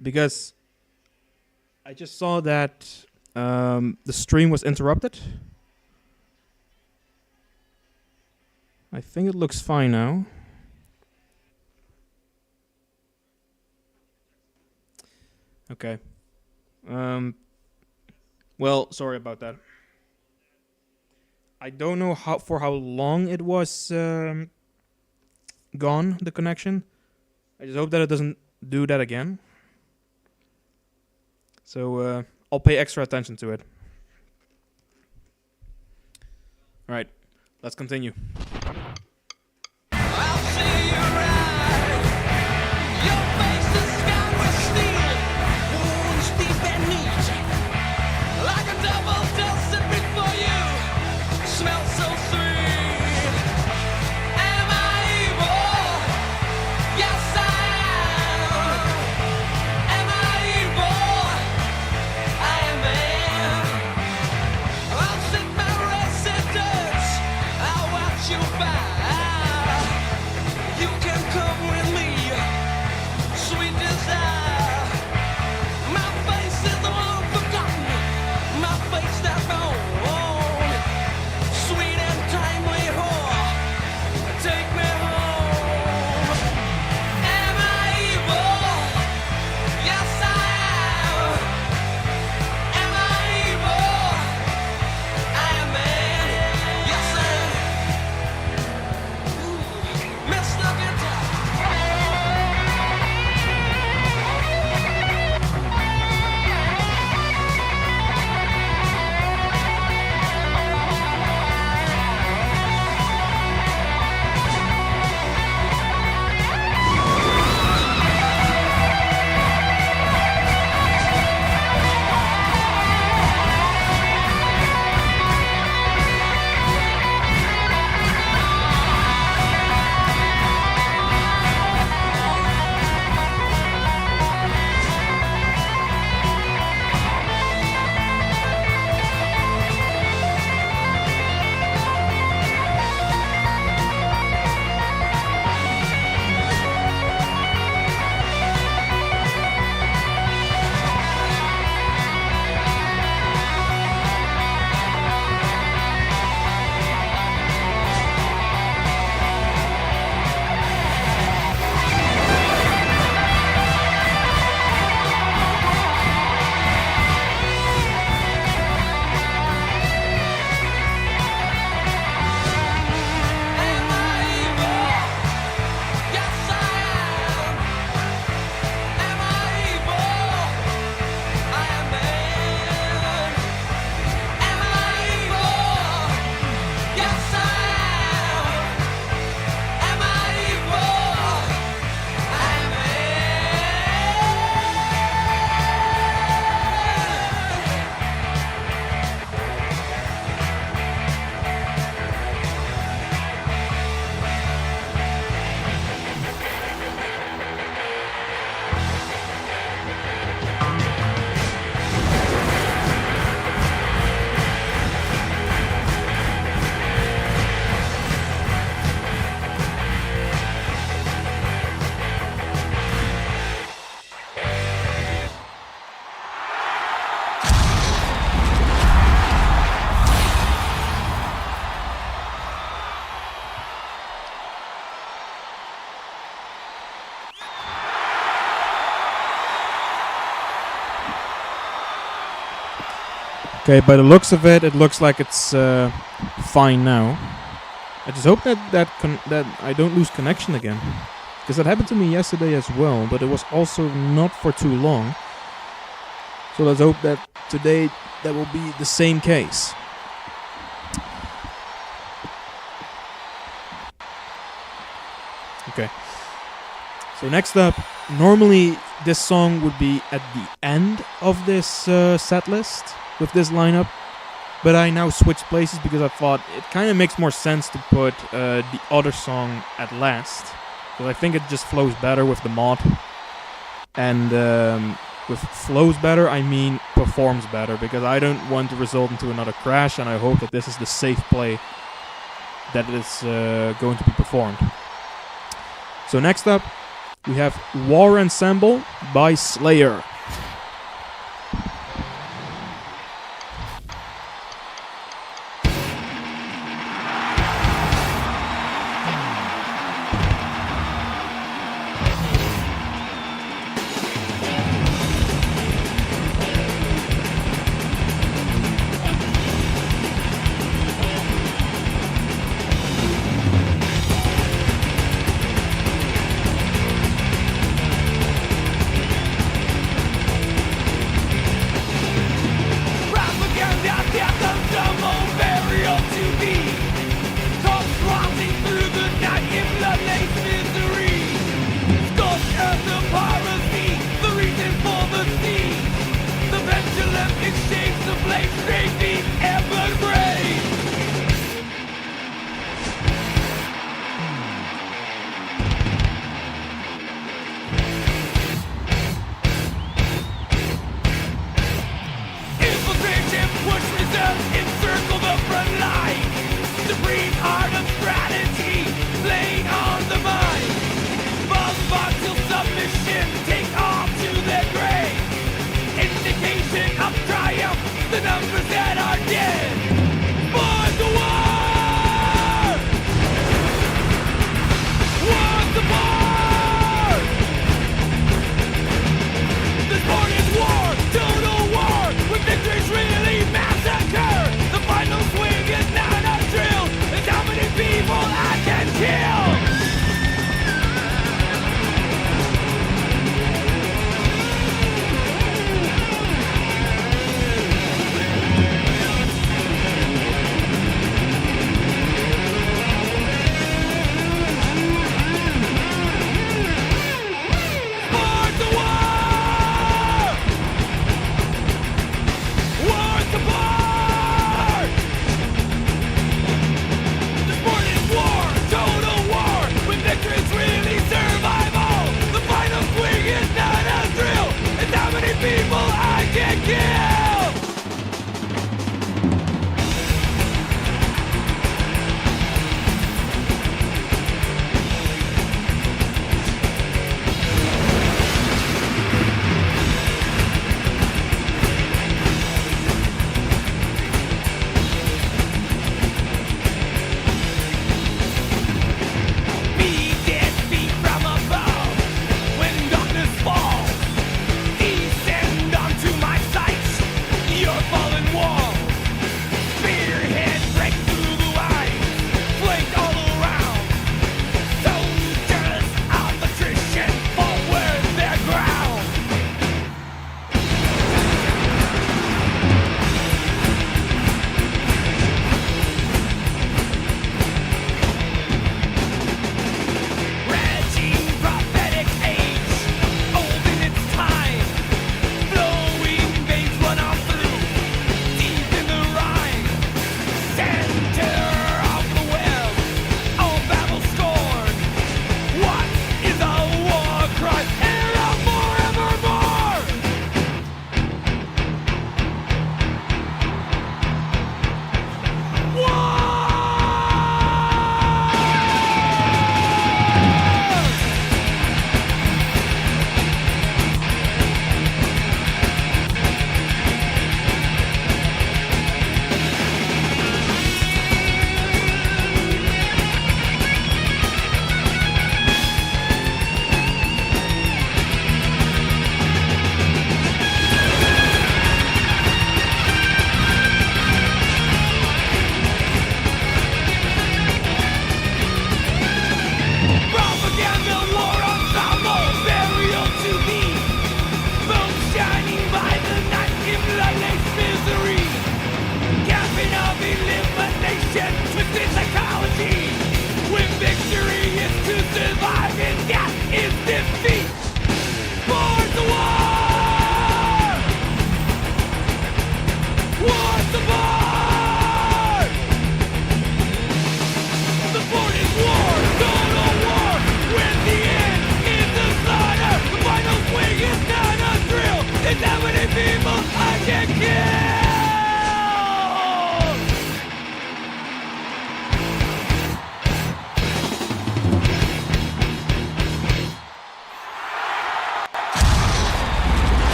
Because I just saw that the stream was interrupted. I think it looks fine now. Okay. Well, sorry about that. I don't know for how long it was gone, the connection. I just hope that it doesn't do that again. So I'll pay extra attention to it. All right, let's continue. Okay, by the looks of it, it looks like it's fine now. I just hope that I don't lose connection again, because that happened to me yesterday as well, but it was also not for too long. So let's hope that today that will be the same case. Okay. So next up, normally this song would be at the end of this set list with this lineup, but I now switched places because I thought it kind of makes more sense to put the other song at last, because I think it just flows better with the mod, and with flows better I mean performs better, because I don't want to result into another crash, and I hope that this is the safe play that is going to be performed. So next up, we have War Ensemble by Solaire.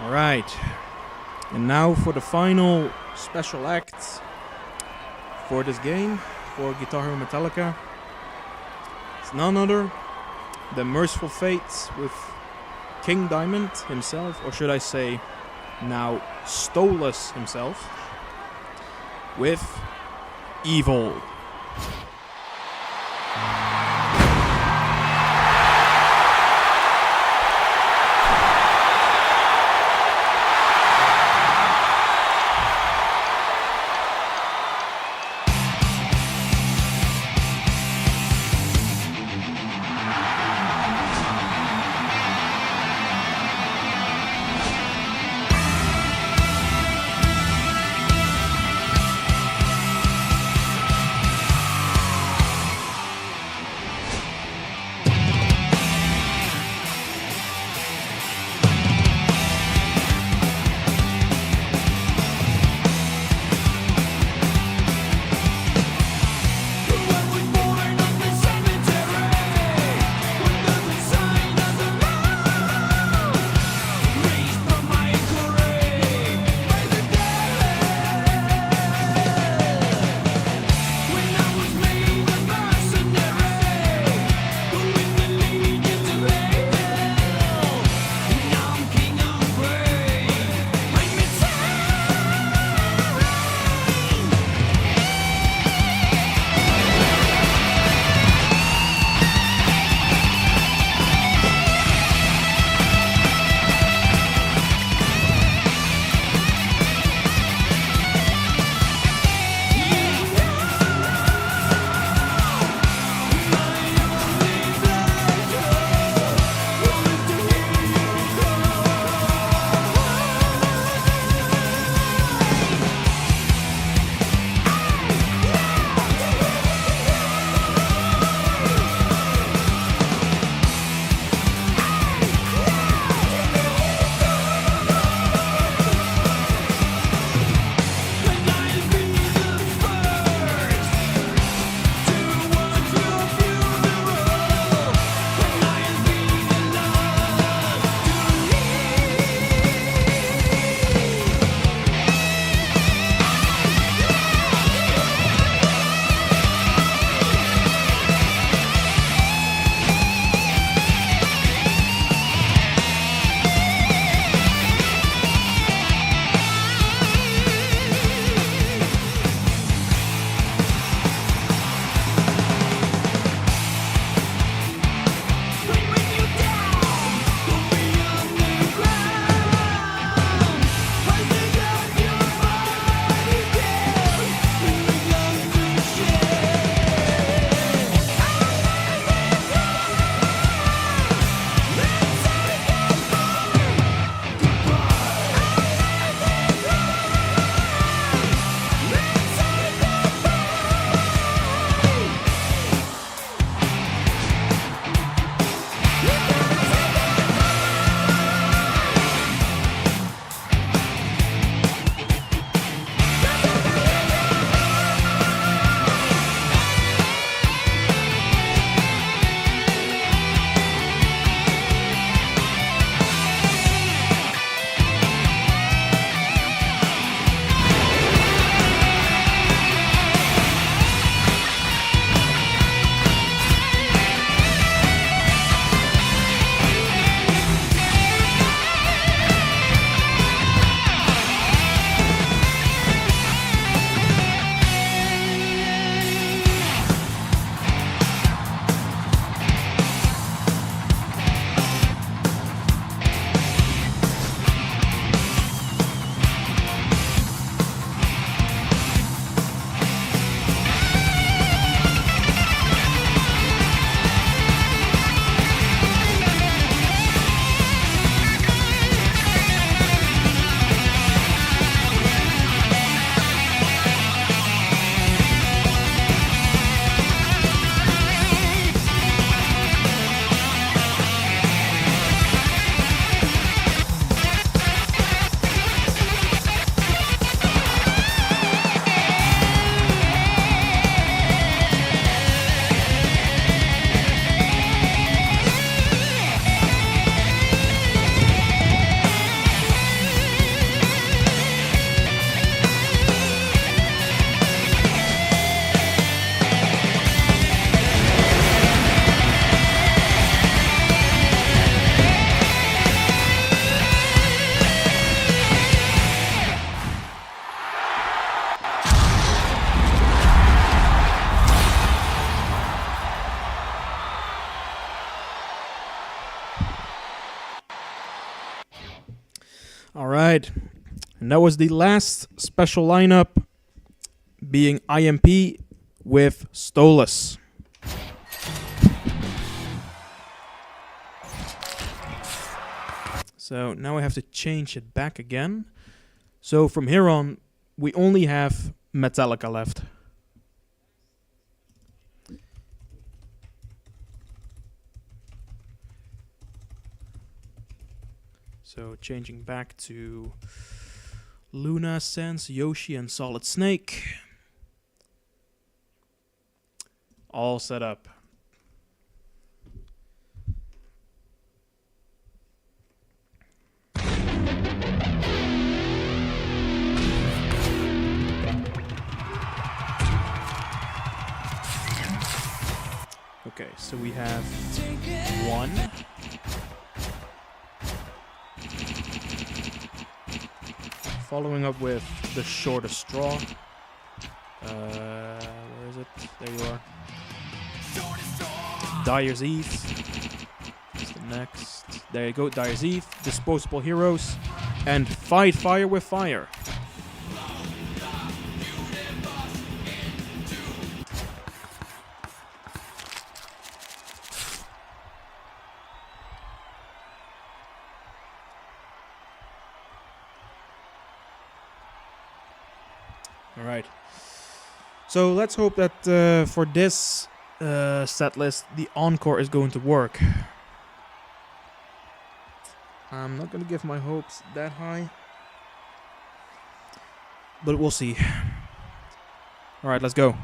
All right. And now for the final special act for this game, for Guitar Hero Metallica. It's none other than Mercyful Fates with King Diamond himself, or should I say now Stolas himself, with Evil. And that was the last special lineup, being IMP with Stolas. So now I have to change it back again. So from here on, we only have Metallica left. So changing back to Loona, Sense, Yoshi, and Solid Snake. All set up. Okay, so we have 1. Following up with the shortest straw. Where is it? There you are. Dyers Eve. That's the next. There you go, Dyers Eve. Disposable Heroes. And Fight Fire with Fire. Alright. So let's hope that for this set list, the encore is going to work. I'm not going to give my hopes that high, but we'll see. Alright, let's go.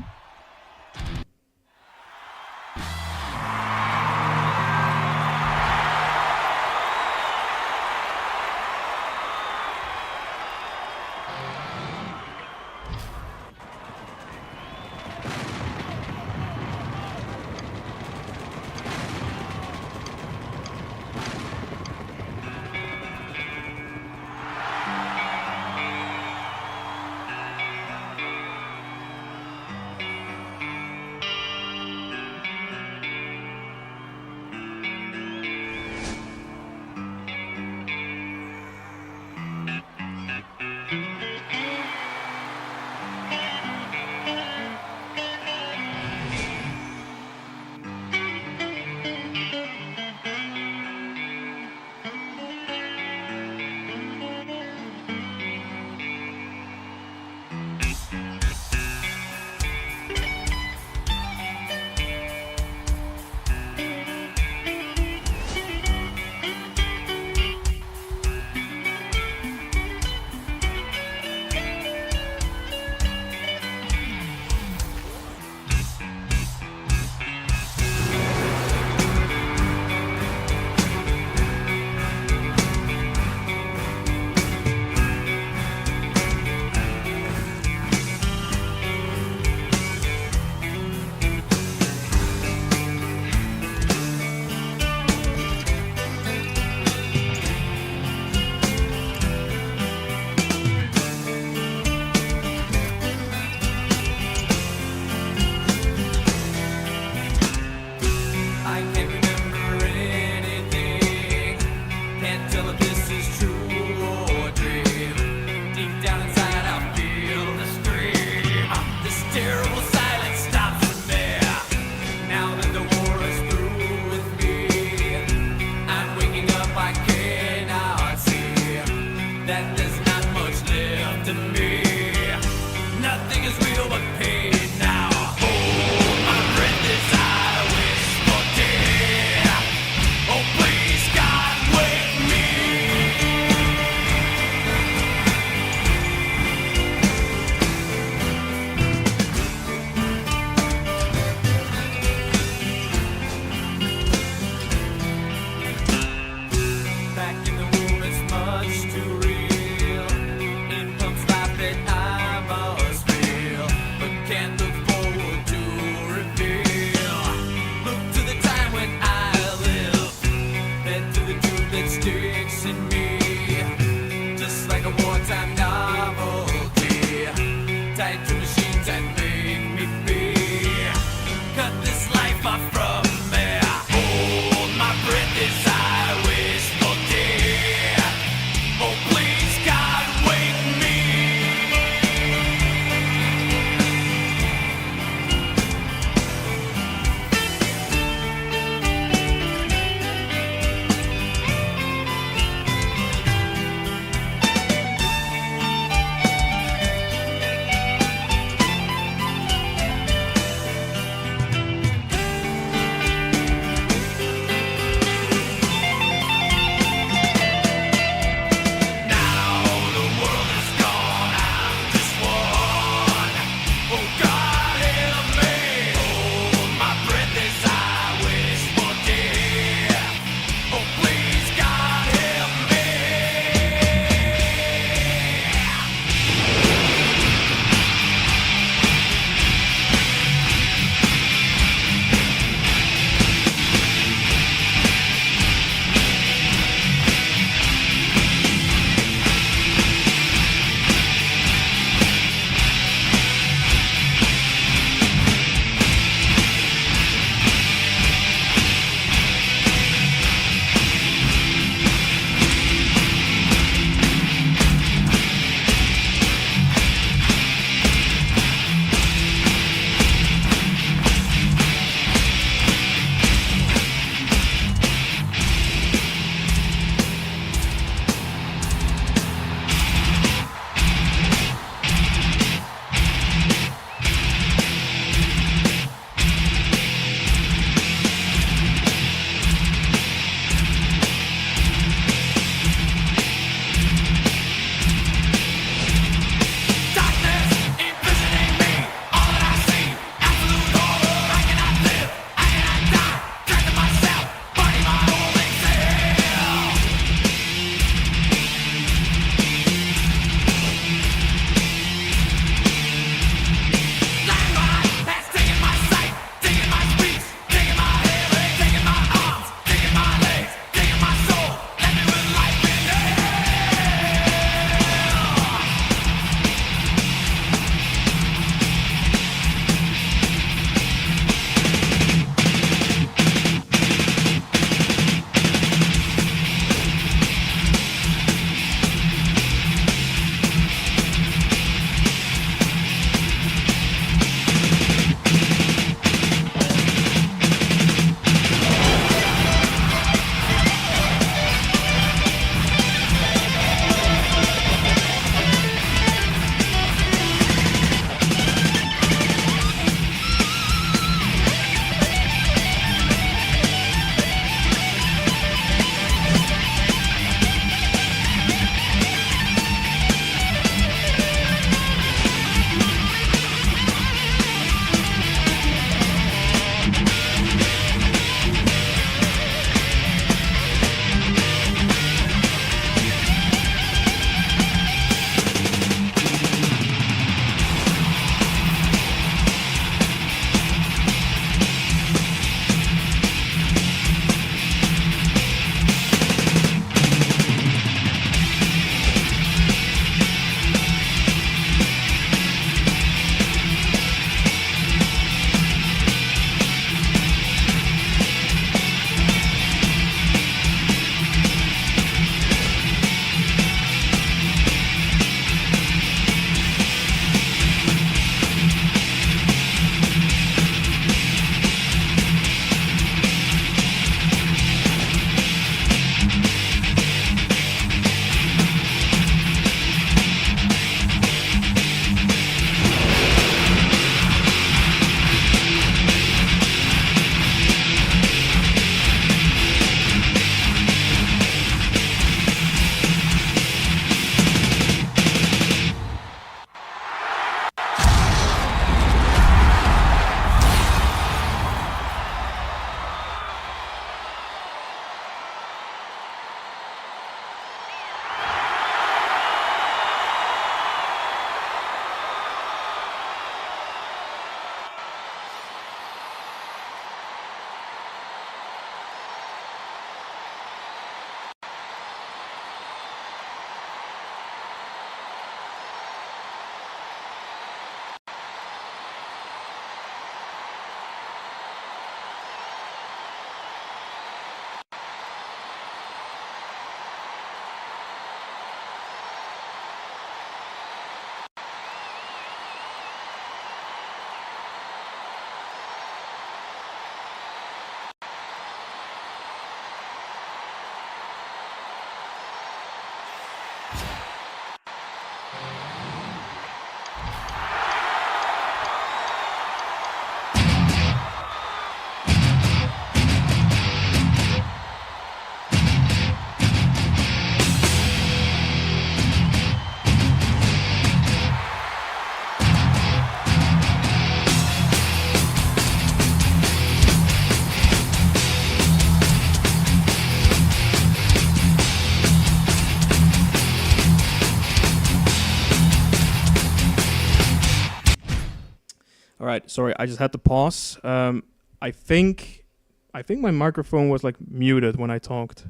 All right, sorry, I just had to pause. I think my microphone was like muted when I talked.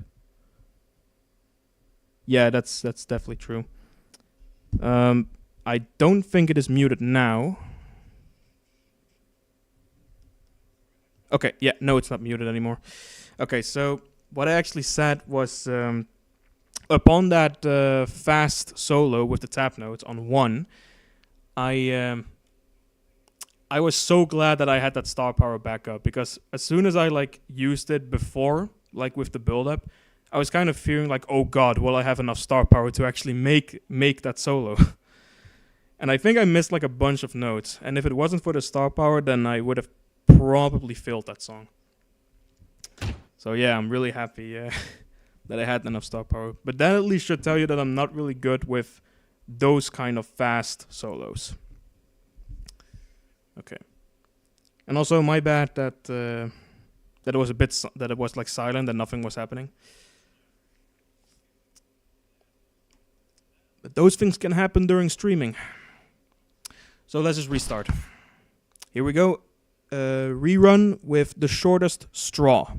Yeah, that's definitely true. I don't think it is muted now. Okay, yeah, no, it's not muted anymore. Okay, so what I actually said was upon that fast solo with the tap notes on 1, I was so glad that I had that star power backup, because as soon as I like used it before, like with the build up, I was kind of fearing like, oh god, will I have enough star power to actually make that solo? And I think I missed like a bunch of notes, and if it wasn't for the star power, then I would have probably failed that song. So yeah, I'm really happy that I had enough star power. But that at least should tell you that I'm not really good with those kind of fast solos. Okay. And also my bad that it was that it was like silent and nothing was happening. But those things can happen during streaming. So let's just restart. Here we go. Rerun with the shortest straw.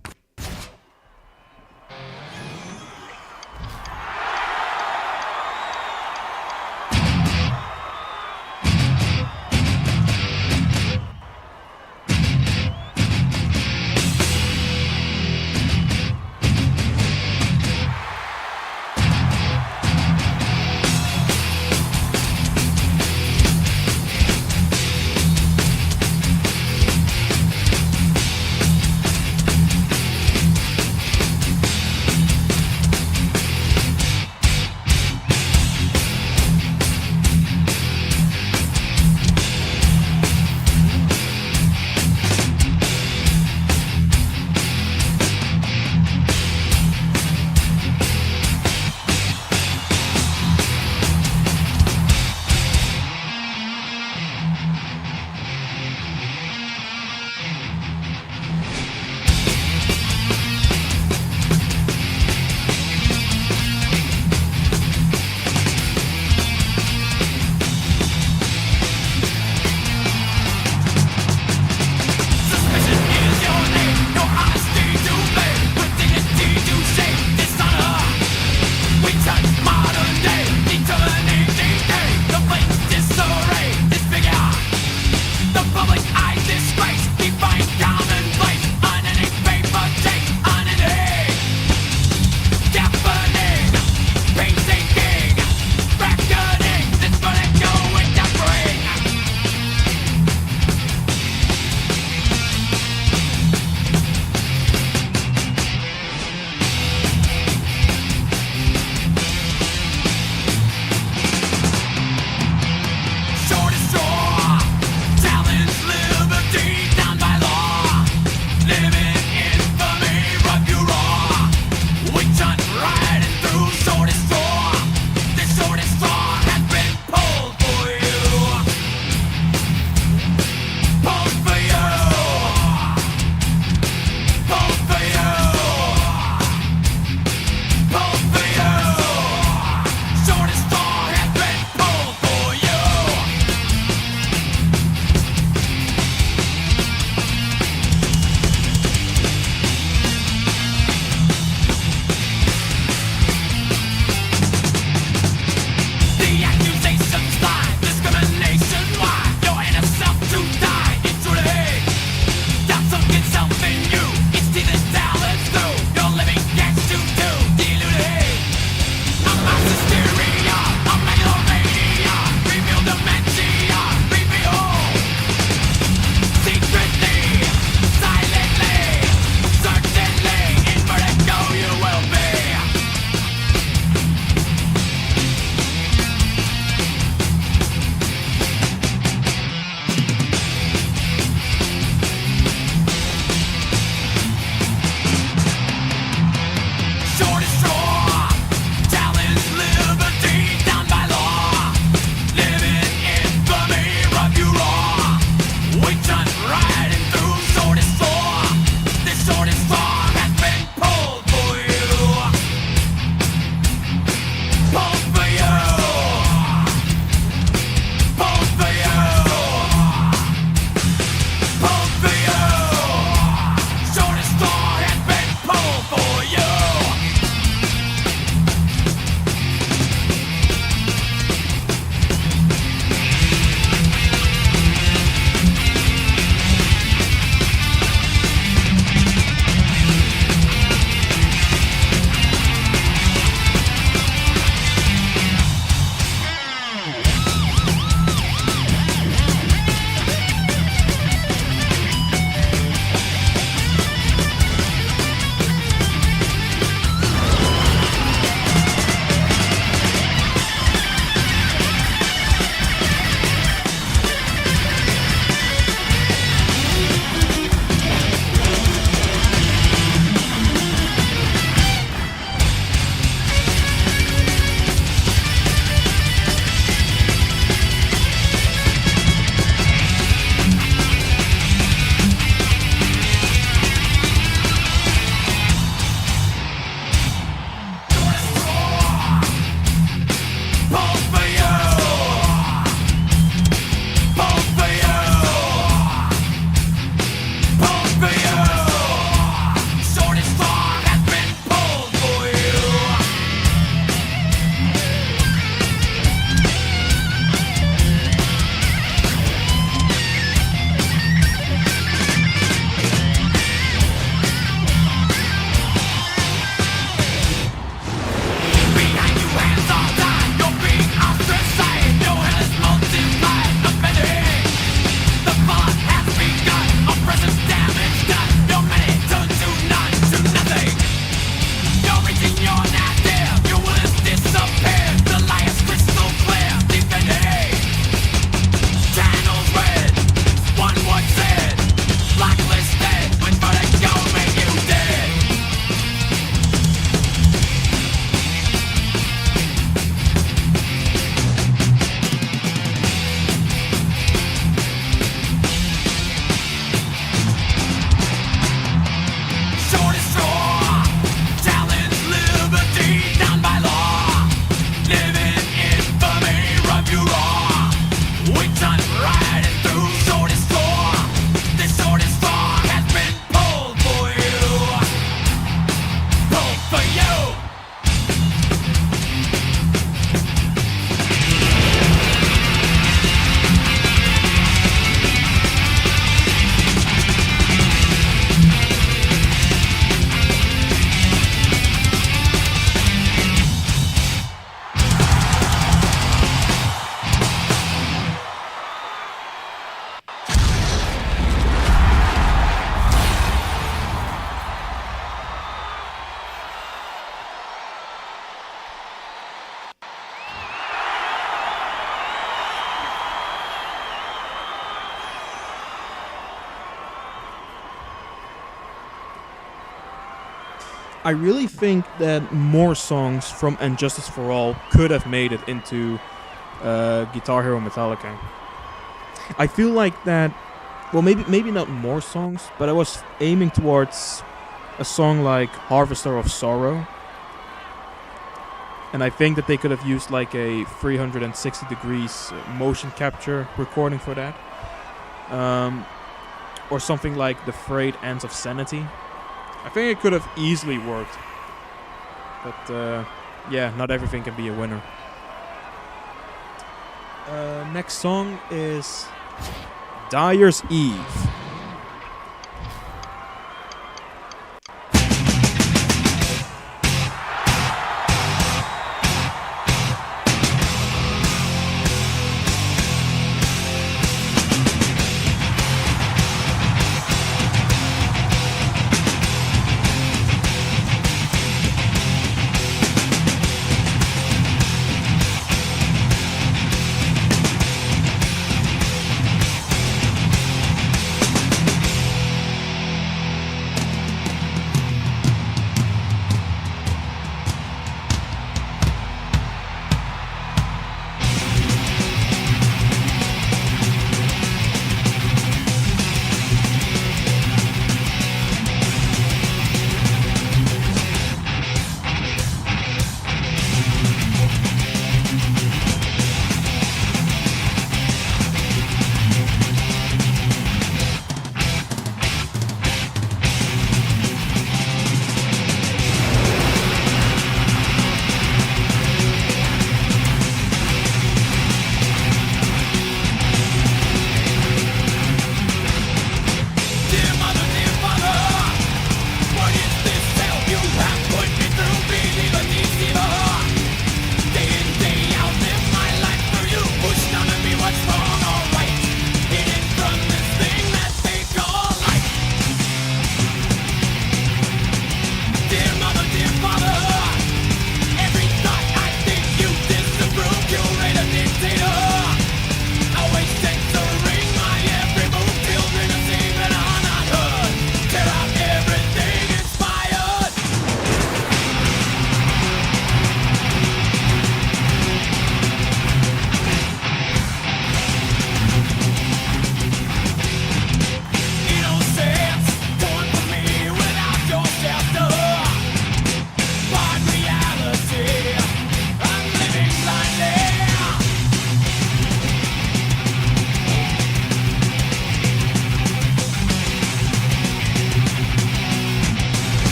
I really think that more songs from And Justice for All could have made it into Guitar Hero Metallica. I feel like that, well, maybe not more songs, but I was aiming towards a song like Harvester of Sorrow. And I think that they could have used like a 360 degrees motion capture recording for that. Or something like The Frayed Ends of Sanity. I think it could have easily worked. But yeah, not everything can be a winner. Next song is Dyers Eve.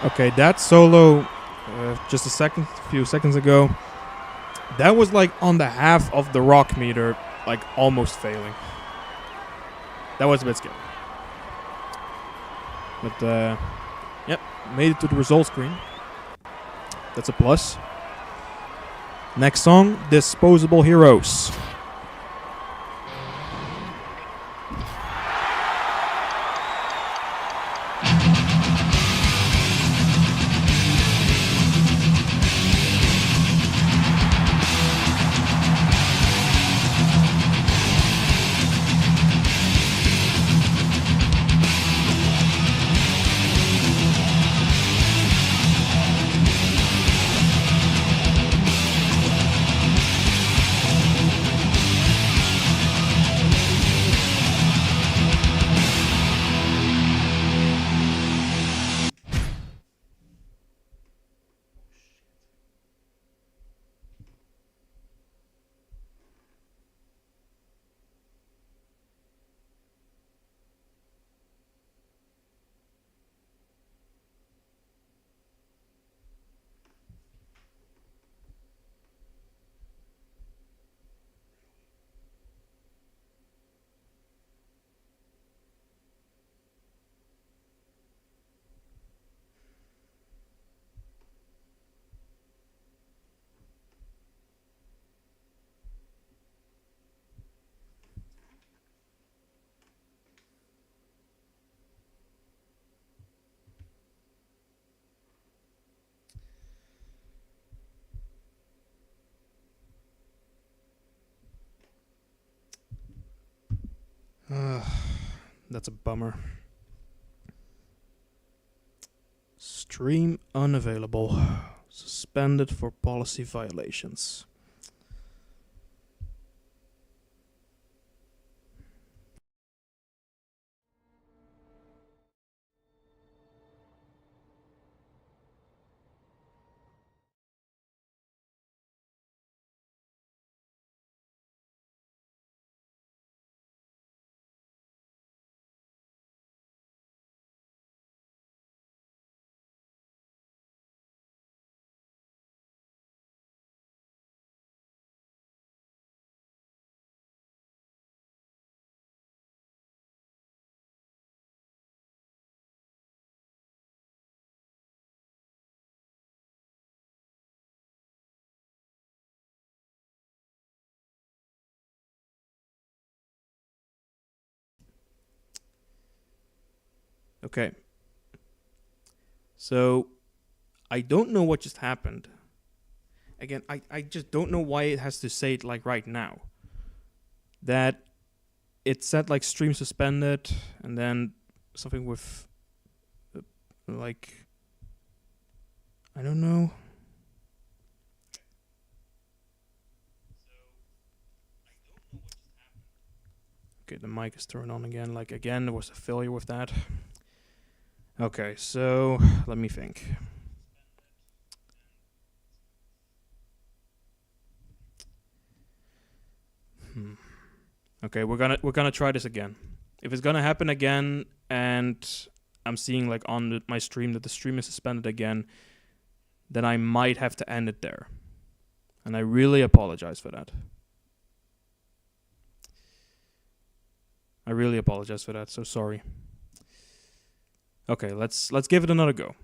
Okay, that solo, just few seconds ago, that was like on the half of the rock meter, like almost failing. That was a bit scary. But, yep, made it to the results screen. That's a plus. Next song, Disposable Heroes. That's a bummer. Stream unavailable. Suspended for policy violations. Okay. So, I don't know what just happened. Again, I just don't know why it has to say it like right now. That it said like stream suspended and then something with like, I don't know. Okay, the mic is turned on again. Like again, there was a failure with that. Okay, so let me think. Okay, we're gonna try this again. If it's gonna happen again, and I'm seeing like on my stream that the stream is suspended again, then I might have to end it there, and I really apologize for that. I really apologize for that. So sorry. Okay, let's give it another go.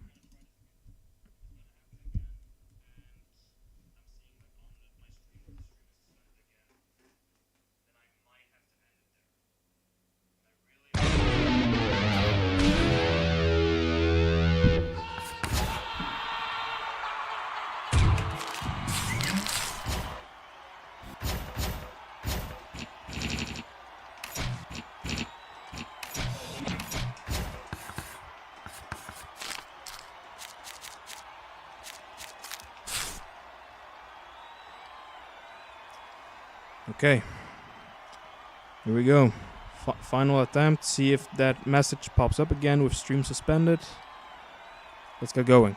Okay, here we go. Final attempt. See if that message pops up again with stream suspended. Let's get going.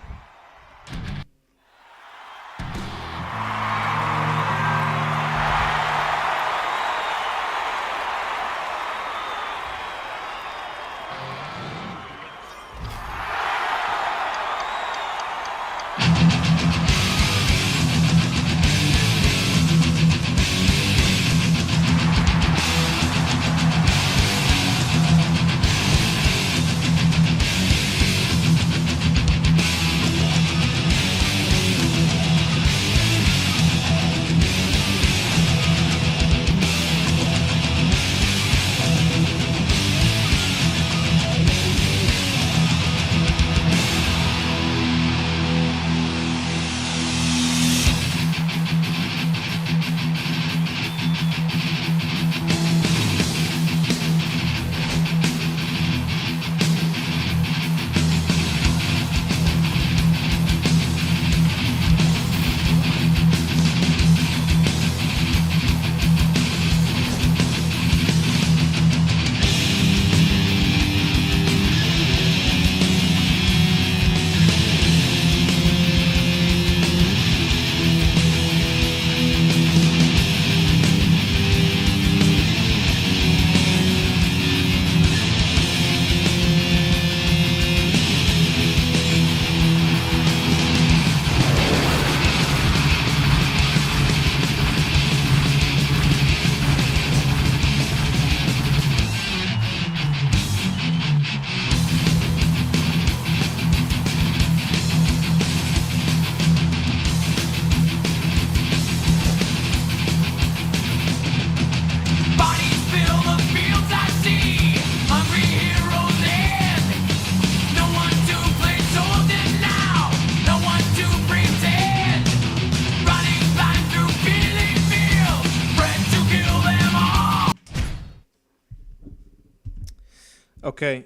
Okay,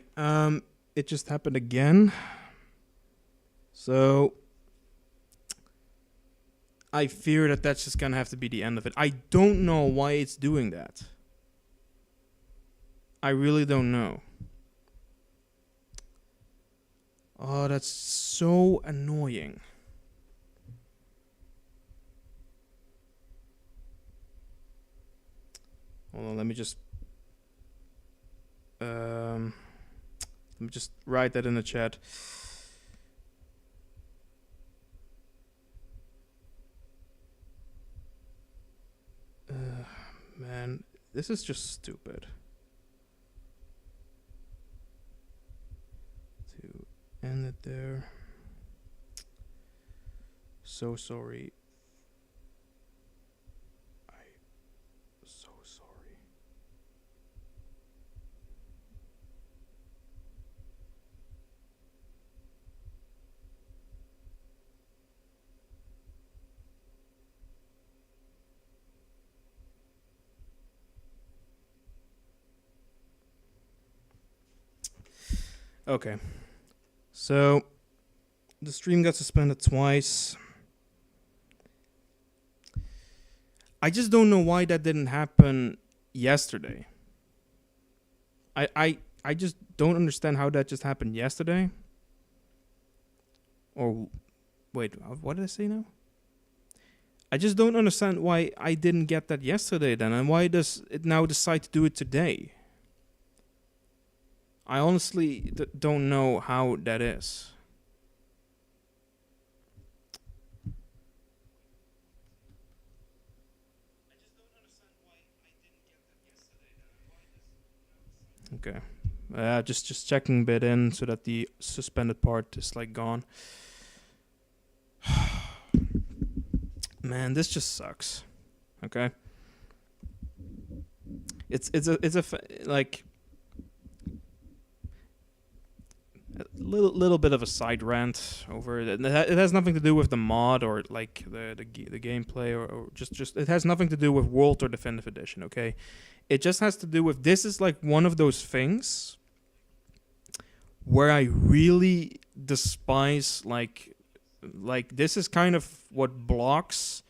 it just happened again. So I fear that that's just gonna have to be the end of it. I don't know why it's doing that. I really don't know. Oh, that's so annoying. Hold on, let me just write that in the chat. Man, this is just stupid. To end it there. So sorry. So sorry. Okay. So the stream got suspended twice. I just don't know why that didn't happen yesterday. I just don't understand how that just happened yesterday. Or wait, what did I say now? I just don't understand why I didn't get that yesterday then, and why does it now decide to do it today? I honestly don't know how that is. Okay. Just checking bit in so that the suspended part is like gone. Man, this just sucks. Okay. It's like a little bit of a side rant over it. It has nothing to do with the mod or like the gameplay or just it has nothing to do with World or Definitive Edition. Okay, it just has to do with this is like one of those things where I really despise like this is kind of what blocks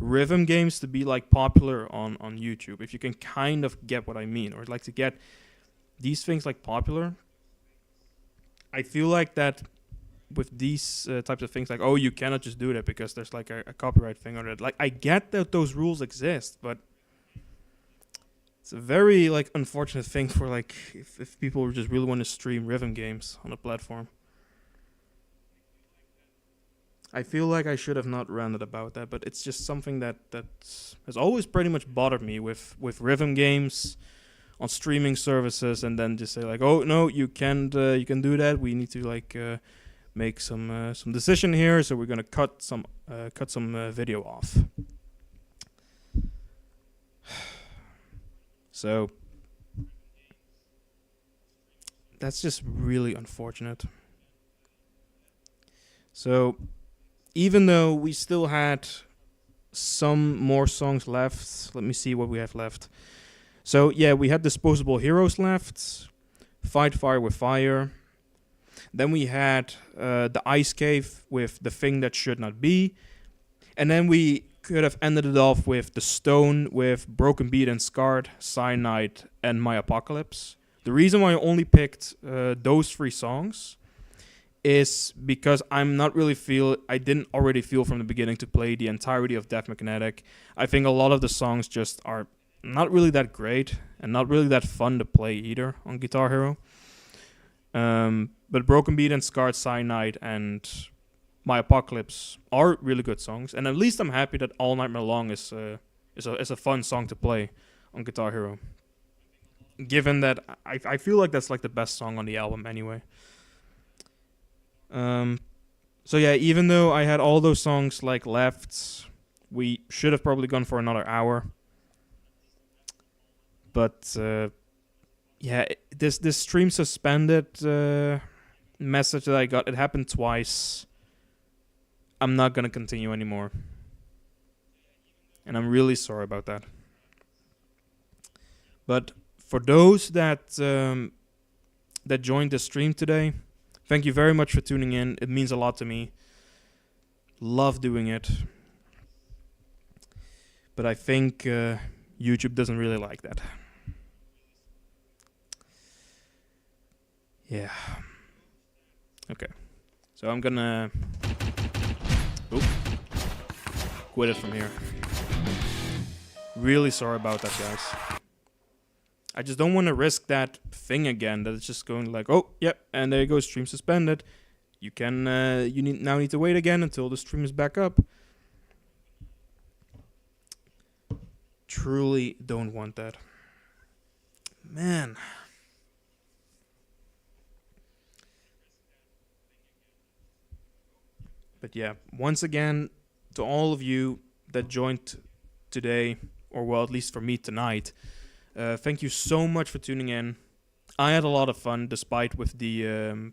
rhythm games to be like popular on YouTube, if you can kind of get what I mean, or like to get these things like popular. I feel like that with these types of things, like, oh, you cannot just do that because there's like a copyright thing on it. Like, I get that those rules exist, but it's a very like unfortunate thing for like if people just really want to stream rhythm games on a platform. I feel like I should have not ranted about that, but it's just something that has always pretty much bothered me with rhythm games on streaming services, and then just say like, oh no, you can do that. We need to like make some decision here, so we're gonna cut some video off. So that's just really unfortunate. So even though we still had some more songs left, let me see what we have left. So yeah, we had Disposable Heroes left, Fight Fire with Fire. Then we had the Ice Cave with The Thing That Should Not Be. And then we could have ended it off with The Stone with Broken Beat and Scarred, Cyanide, and My Apocalypse. The reason why I only picked those three songs is because I didn't already feel from the beginning to play the entirety of Death Magnetic. I think a lot of the songs just are not really that great and not really that fun to play either on Guitar Hero. But Broken Beat and Scarred, Cyanide, and My Apocalypse are really good songs, and at least I'm happy that All Nightmare Long is a fun song to play on Guitar Hero. Given that I feel like that's like the best song on the album anyway. So yeah, even though I had all those songs like left, we should have probably gone for another hour. But yeah, this stream suspended message that I got, it happened twice. I'm not gonna continue anymore, and I'm really sorry about that. But for those that that joined the stream today. Thank you very much for tuning in. It means a lot to me. Love doing it. But I think YouTube doesn't really like that. Yeah. Okay. So I'm gonna quit it from here. Really sorry about that, guys. I just don't want to risk that thing again. That it's just going like, oh, yep, and there you go, stream suspended. You can, now need to wait again until the stream is back up. Truly don't want that. Man. But yeah, once again, to all of you that joined today, or well, at least for me tonight, thank you so much for tuning in. I had a lot of fun, despite with the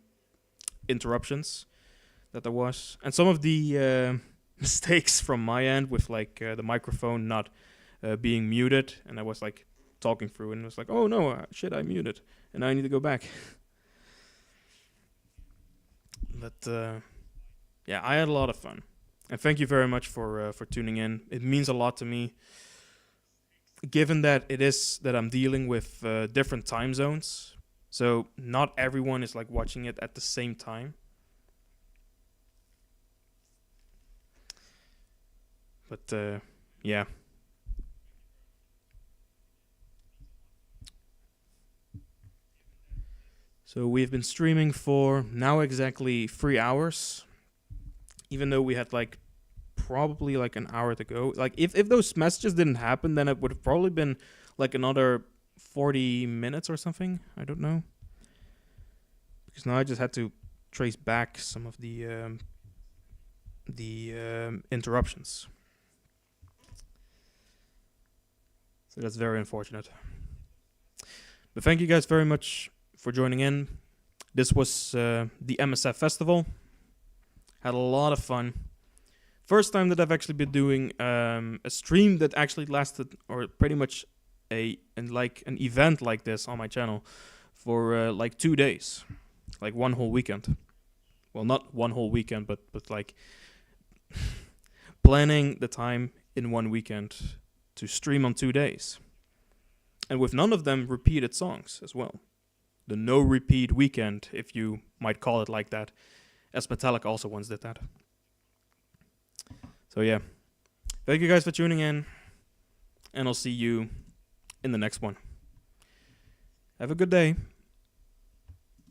interruptions that there was, and some of the mistakes from my end with like the microphone not being muted, and I was like talking through, and it was like, oh no, shit, I muted, and I need to go back. But yeah, I had a lot of fun, and thank you very much for tuning in. It means a lot to me. Given that it is that I'm dealing with different time zones, so not everyone is like watching it at the same time. But yeah. So we've been streaming for now exactly 3 hours, even though we had like probably like an hour to go. Like if those messages didn't happen, then it would have probably been like another 40 minutes or something. I don't know, because now I just had to trace back some of the interruptions. So that's very unfortunate. But thank you guys very much for joining in. This was the MSF Festival. Had a lot of fun. First time that I've actually been doing a stream that actually lasted, or pretty much an event like this on my channel for like 2 days, like one whole weekend. Well, not one whole weekend, but like planning the time in one weekend to stream on 2 days, and with none of them repeated songs as well. The no repeat weekend, if you might call it like that, as Metallica also once did that. So yeah, thank you guys for tuning in, and I'll see you in the next one. Have a good day.